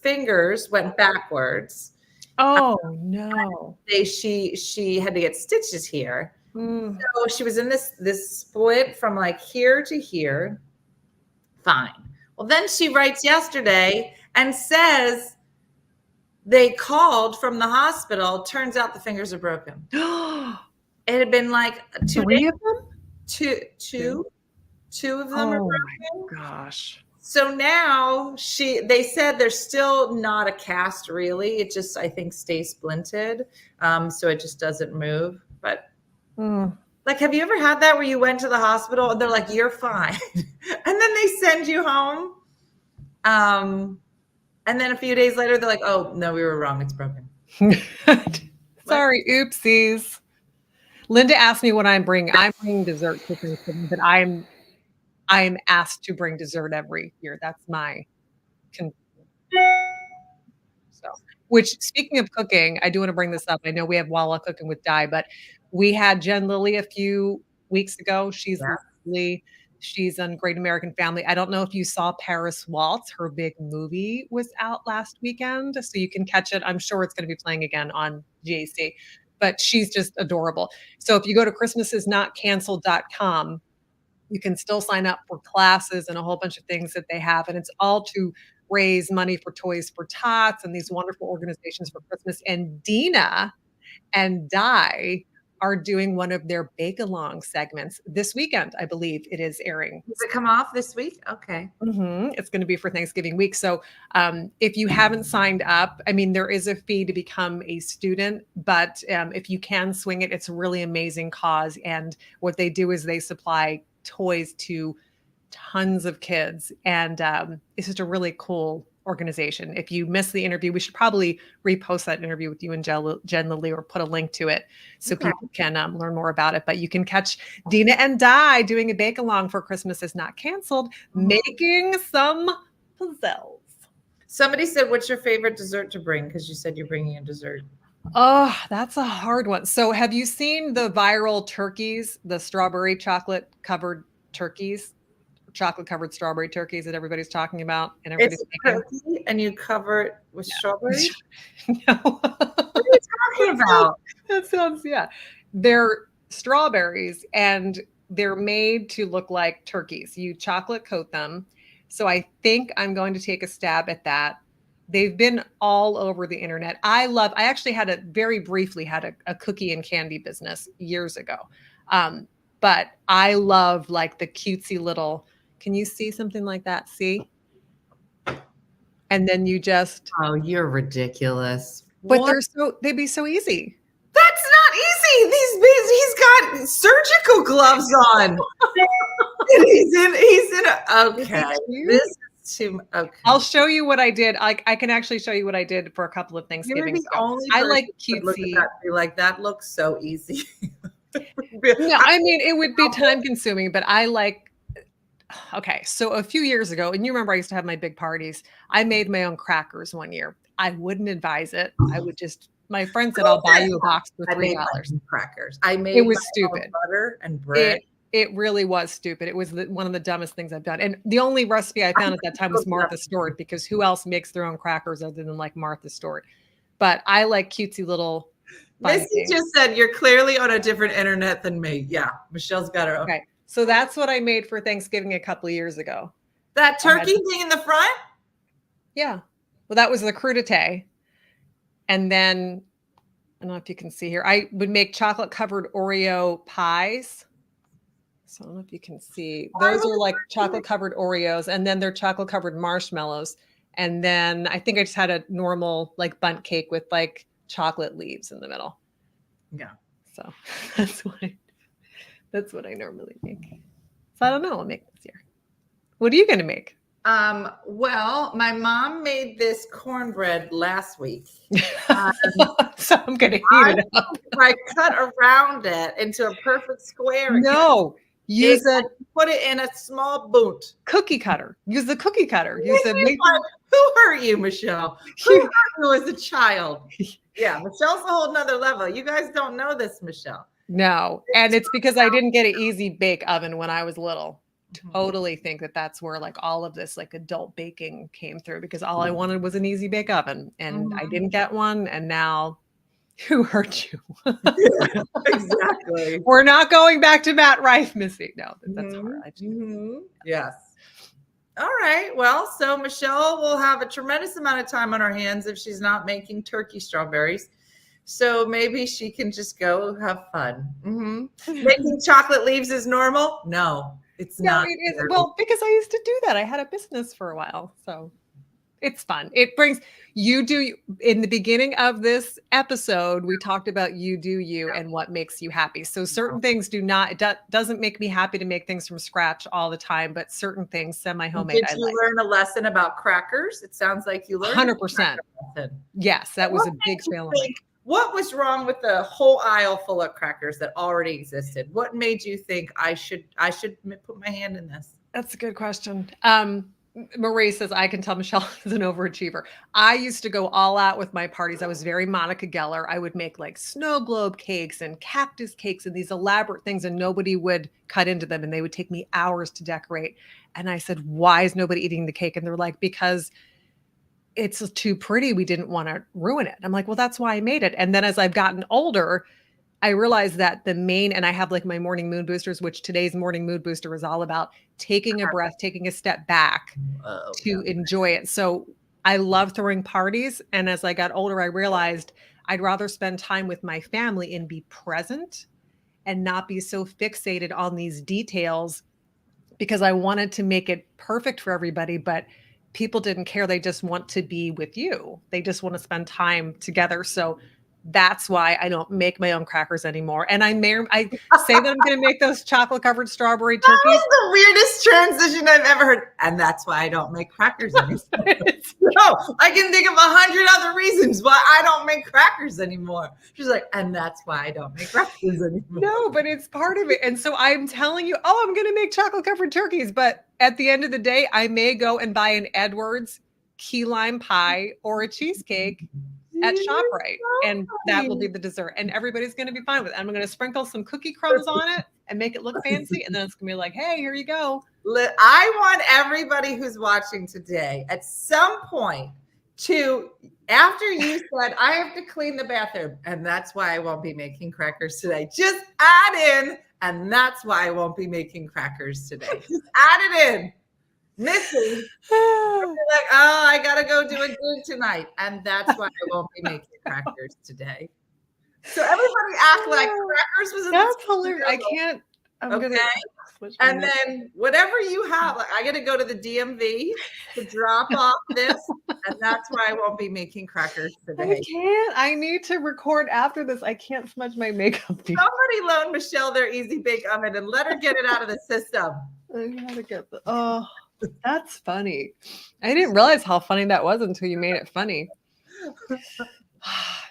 Speaker 1: fingers went backwards.
Speaker 7: Oh no!
Speaker 1: She had to get stitches here. So she was in this split from like here to here. Fine. Well, then she writes yesterday and says they called from the hospital. Turns out the fingers are broken. It had been like 2 days.
Speaker 7: 3 of them?
Speaker 1: Two of them are broken.
Speaker 7: Oh my gosh.
Speaker 1: So now they said there's still not a cast really. It just, I think, stays splinted. So it just doesn't move. But like, have you ever had that where you went to the hospital and they're like, you're fine. And then they send you home. And then a few days later, they're like, oh, no, we were wrong. It's broken.
Speaker 7: Sorry, oopsies. Linda asked me what I'm bringing. I'm bringing dessert for Thanksgiving, but I'm asked to bring dessert every year. That's my which, speaking of cooking, I do want to bring this up. I know we have Walla cooking with Di, but we had Jen Lilly a few weeks ago. She's lovely. She's on Great American Family. I don't know if you saw Paris Waltz. Her big movie was out last weekend, so you can catch it. I'm sure it's going to be playing again on GAC, but she's just adorable. So if you go to christmasisnotcanceled.com, you can still sign up for classes and a whole bunch of things that they have, and it's all to raise money for Toys for Tots and these wonderful organizations for Christmas. And Dina and Di are doing one of their bake-along segments this weekend. I believe it is airing.
Speaker 1: Does it come off this week? Okay.
Speaker 7: It's going to be for Thanksgiving week. So if you haven't signed up, I mean, there is a fee to become a student, but if you can swing it, it's a really amazing cause. And what they do is they supply toys to tons of kids. And it's just a really cool organization. If you missed the interview, we should probably repost that interview with you and Jen Lilly, or put a link to it so people can learn more about it. But you can catch Dina and Di doing a bake along for Christmas Is Not Canceled, making some pizzelles.
Speaker 1: Somebody said, what's your favorite dessert to bring? Because you said you're bringing a dessert.
Speaker 7: Oh, that's a hard one. So have you seen the viral turkeys, the strawberry chocolate covered turkeys? Chocolate covered strawberry turkeys that everybody's talking about and everybody's
Speaker 1: making. Turkey and you cover it with strawberry?
Speaker 7: No.
Speaker 1: What are you talking about?
Speaker 7: That sounds, yeah. They're strawberries and they're made to look like turkeys. You chocolate coat them. So I think I'm going to take a stab at that. They've been all over the internet. I actually very briefly had a cookie and candy business years ago. But I love like the cutesy little. Can you see something like that? See? And then you just.
Speaker 1: Oh, you're ridiculous.
Speaker 7: But they'd be so easy.
Speaker 1: That's not easy. He's got surgical gloves on. he's in okay. This is too okay.
Speaker 7: I'll show you what I did. I can actually show you what I did for a couple of Thanksgiving.
Speaker 1: I like cutesy. Like that looks so easy.
Speaker 7: No, I mean it would be time consuming, but I like. Okay, so a few years ago, and you remember I used to have my big parties, I made my own crackers one year. I wouldn't advise it. I would just, my friend said, I'll buy you a box for $3.
Speaker 1: Crackers.
Speaker 7: It was stupid.
Speaker 1: Butter and bread.
Speaker 7: It really was stupid. It was one of the dumbest things I've done. And the only recipe I found at that time was Martha Stewart, because who else makes their own crackers other than like Martha Stewart? But I like cutesy little.
Speaker 1: Missy just said, you're clearly on a different internet than me. Yeah, Michelle's got her.
Speaker 7: Okay. So that's what I made for Thanksgiving a couple of years ago.
Speaker 1: That turkey thing in the front?
Speaker 7: Yeah. Well, that was the crudité. And then, I don't know if you can see here, I would make chocolate covered Oreo pies. So I don't know if you can see. Those are like chocolate covered Oreos. And then they're chocolate covered marshmallows. And then I think I just had a normal like bundt cake with like chocolate leaves in the middle.
Speaker 1: Yeah.
Speaker 7: So that's what I normally make. So I don't know. I'll make this year. What are you going to make?
Speaker 1: Well, my mom made this cornbread last week.
Speaker 7: So I'm going to heat it up.
Speaker 1: I cut around it into a perfect square.
Speaker 7: No,
Speaker 1: put it in a small boot.
Speaker 7: Cookie cutter. Use the cookie cutter.
Speaker 1: Who hurt you, Michelle? Who hurt you as a child? Yeah, Michelle's a whole nother level. You guys don't know this, Michelle.
Speaker 7: No, and it's because I didn't get an easy bake oven when I was little. Totally think that's where like all of this like adult baking came through, because all I wanted was an easy bake oven and I didn't get one. And now who hurt you?
Speaker 1: Yeah, exactly.
Speaker 7: We're not going back to Matt Rife, Missy. No, that's hard.
Speaker 1: Yes. All right. Well, so Michelle will have a tremendous amount of time on her hands if she's not making turkey strawberries. So maybe she can just go have fun. Making chocolate leaves is normal? No, it's not.
Speaker 7: It is. Well, because I used to do that. I had a business for a while. So it's fun. It brings in the beginning of this episode, we talked about you do you and what makes you happy. So certain things doesn't make me happy to make things from scratch all the time, but certain things semi-homemade.
Speaker 1: Did you learn a lesson about crackers? It sounds like you learned
Speaker 7: 100%. Yes, that was a big fail.
Speaker 1: What was wrong with the whole aisle full of crackers that already existed? What made you think I should put my hand in this?
Speaker 7: That's a good question. Marie says, I can tell Michelle is an overachiever. I used to go all out with my parties. I was very Monica Geller. I would make like snow globe cakes and cactus cakes and these elaborate things, and nobody would cut into them. And they would take me hours to decorate. And I said, why is nobody eating the cake? And they're like, because it's too pretty. We didn't want to ruin it. I'm like, well, that's why I made it. And then as I've gotten older, I realized that the main, and I have like my morning mood boosters, which today's morning mood booster is all about taking a breath, taking a step back to enjoy it. So I love throwing parties. And as I got older, I realized I'd rather spend time with my family and be present and not be so fixated on these details, because I wanted to make it perfect for everybody, but people didn't care. They just want to be with you. They just want to spend time together. So that's why I don't make my own crackers anymore. And I say that I'm going to make those chocolate covered strawberry turkeys.
Speaker 1: That was the weirdest transition I've ever heard. And that's why I don't make crackers anymore. No, I can think of 100 other reasons why I don't make crackers anymore. She's like, and that's why I don't make crackers anymore.
Speaker 7: No, but it's part of it. And so I'm telling you, oh, I'm going to make chocolate covered turkeys. But at the end of the day, I may go and buy an Edwards key lime pie or a cheesecake at ShopRite, and that will be the dessert, and everybody's going to be fine with it. I'm going to sprinkle some cookie crumbs on it and make it look fancy, and then it's going to be like, hey, here you go.
Speaker 1: I want everybody who's watching today at some point to, after you said, I have to clean the bathroom, and that's why I won't be making crackers today, just add in, and that's why I won't be making crackers today. Just add it in. Missy, like, oh, I gotta go do a gig tonight, and that's why I won't be making crackers today. So everybody act like crackers was in
Speaker 7: that's hilarious. I can't.
Speaker 1: Okay, and then whatever you have, like, I gotta go to the DMV to drop off this, and that's why I won't be making crackers today.
Speaker 7: I can't. I need to record after this. I can't smudge my makeup.
Speaker 1: Somebody loan Michelle their Easy Bake Oven and let her get it out of the system.
Speaker 7: I gotta get the That's funny. I didn't realize how funny that was until you made it funny.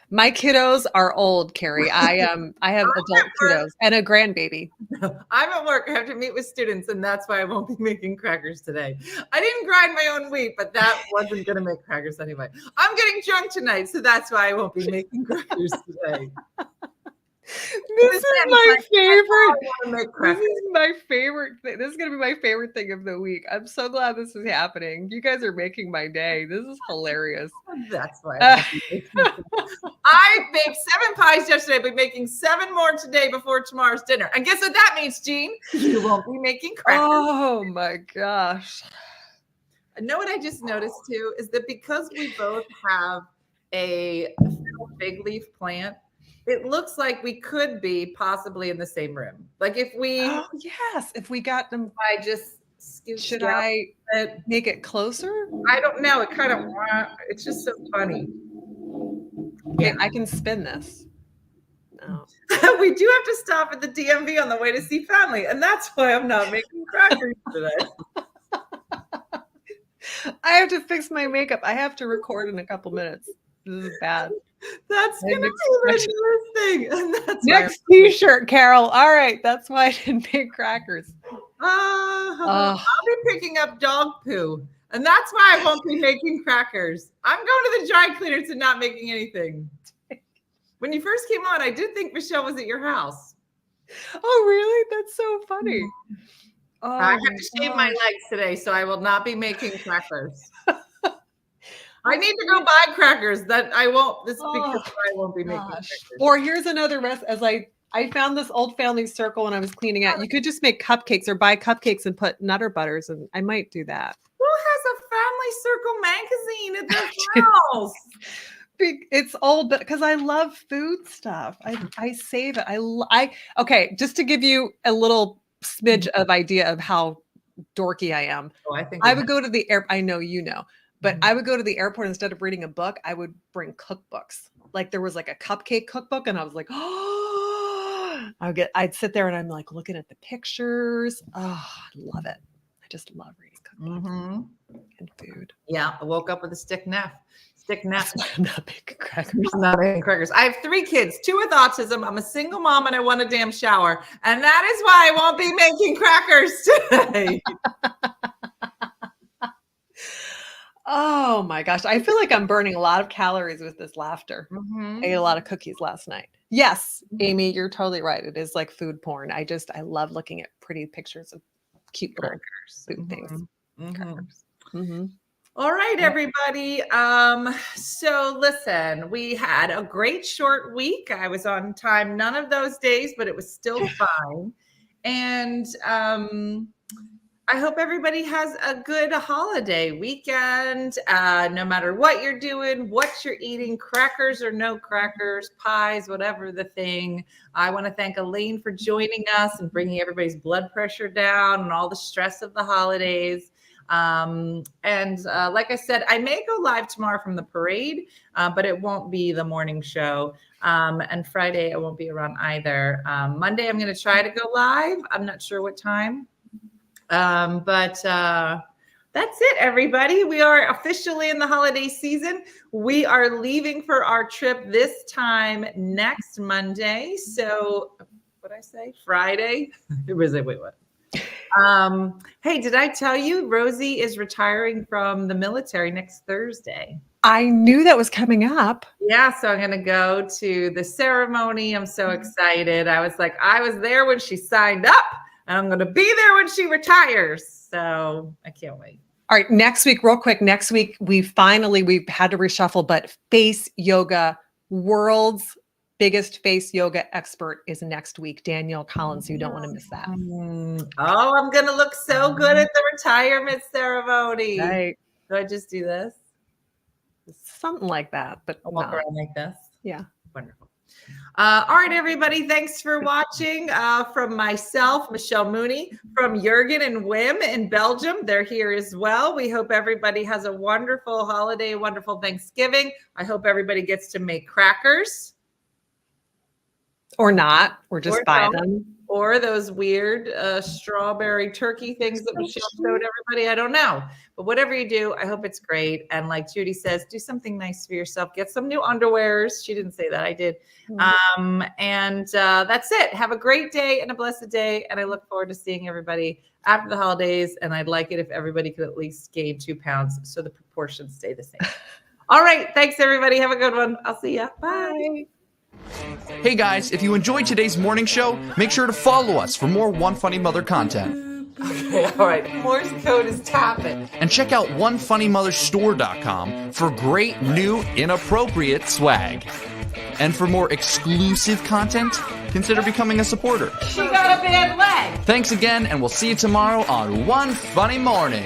Speaker 7: My kiddos are old, Carrie. I have adult kiddos and a grandbaby.
Speaker 1: I'm at work. I have to meet with students, and that's why I won't be making crackers today. I didn't grind my own wheat, but that wasn't going to make crackers anyway. I'm getting drunk tonight, so that's why I won't be making crackers today.
Speaker 7: This is my favorite. This is my favorite thing. This is going to be my favorite thing of the week. I'm so glad this is happening. You guys are making my day. This is hilarious.
Speaker 1: That's why I baked 7 pies yesterday, but making 7 more today before tomorrow's dinner. And guess what that means, Jean? You won't be making crackers.
Speaker 7: Oh my gosh.
Speaker 1: You know what I just noticed too is that because we both have a big leaf plant, it looks like we could be possibly in the same room. Like if we,
Speaker 7: if we got them, should
Speaker 1: I
Speaker 7: make it closer?
Speaker 1: I don't know. It kind of, it's just so funny.
Speaker 7: Yeah, I can spin this. No.
Speaker 1: We do have to stop at the DMV on the way to see family, and that's why I'm not making crackers today.
Speaker 7: I have to fix my makeup. I have to record in a couple minutes. This is bad.
Speaker 1: That's gonna be the thing. And that's
Speaker 7: next T-shirt, Carol. All right, that's why I didn't make crackers.
Speaker 1: I'll be picking up dog poo, and that's why I won't be making crackers. I'm going to the dry cleaners and not making anything. When you first came on, I did think Michelle was at your house.
Speaker 7: Oh, really? That's so funny. Oh,
Speaker 1: I have to shave my legs today, so I will not be making crackers. I need to go buy crackers. That I won't. This is because I won't be making crackers.
Speaker 7: Or here's another recipe. As I found this old family circle when I was cleaning out. You could just make cupcakes or buy cupcakes and put Nutter Butters, and I might do that.
Speaker 1: Who has a family circle magazine at their house?
Speaker 7: It's old, but because I love food stuff, I save it. Okay. Just to give you a little smidge of idea of how dorky I am. I would go to the air. I know you know. But I would go to the airport instead of reading a book. I would bring cookbooks. Like there was like a cupcake cookbook, and I was like, oh, I'd sit there and I'm like looking at the pictures. Oh, I love it. I just love reading cookbooks and food.
Speaker 1: Yeah, I woke up with a stick neck.
Speaker 7: That's why I'm not making crackers.
Speaker 1: I'm not making crackers. I have 3 kids, 2 with autism. I'm a single mom, and I want a damn shower, and that is why I won't be making crackers today.
Speaker 7: Oh my gosh. I feel like I'm burning a lot of calories with this laughter. I ate a lot of cookies last night. Yes, Amy, you're totally right. It is like food porn. I love looking at pretty pictures of cute little food things.
Speaker 1: All right, everybody. So listen, we had a great short week. I was on time none of those days, but it was still fine. And I hope everybody has a good holiday weekend. No matter what you're doing, what you're eating, crackers or no crackers, pies, whatever the thing. I want to thank Elaine for joining us and bringing everybody's blood pressure down and all the stress of the holidays. Like I said, I may go live tomorrow from the parade, but it won't be the morning show. And Friday I won't be around either. Monday I'm going to try to go live. I'm not sure what time. But that's it, everybody. We are officially in the holiday season. We are leaving for our trip this time next Monday. So what'd I say? Friday? Wait, what? Hey, did I tell you Rosie is retiring from the military next Thursday?
Speaker 7: I knew that was coming up.
Speaker 1: Yeah, so I'm going to go to the ceremony. I'm so excited. I was there when she signed up, and I'm going to be there when she retires. So I can't wait.
Speaker 7: All right, next week, real quick. Next week, we've had to reshuffle, but face yoga, world's biggest face yoga expert is next week, Danielle Collins. You don't want to miss that.
Speaker 1: Oh, I'm going to look so good at the retirement ceremony.
Speaker 7: Right.
Speaker 1: Do I just do this?
Speaker 7: Something like that, but
Speaker 1: I'll walk around like this.
Speaker 7: Yeah.
Speaker 1: Wonderful. All right, everybody. Thanks for watching. From myself, Michelle Mooney, from Jurgen and Wim in Belgium. They're here as well. We hope everybody has a wonderful holiday, wonderful Thanksgiving. I hope everybody gets to make crackers.
Speaker 7: Or not, or just buy them.
Speaker 1: Or those weird strawberry turkey things that Michelle showed everybody. I don't know. But whatever you do, I hope it's great. And like Judy says, do something nice for yourself. Get some new underwears. She didn't say that. I did. That's it. Have a great day and a blessed day. And I look forward to seeing everybody after the holidays. And I'd like it if everybody could at least gain 2 pounds so the proportions stay the same. All right. Thanks, everybody. Have a good one. I'll see ya. Bye.
Speaker 9: Hey guys, if you enjoyed today's morning show, make sure to follow us for more One Funny Mother content.
Speaker 1: Okay, all right. Morse code is tapping.
Speaker 9: And check out OneFunnyMotherStore.com for great new inappropriate swag. And for more exclusive content, consider becoming a supporter.
Speaker 1: She got a bad leg.
Speaker 9: Thanks again, and we'll see you tomorrow on One Funny Morning.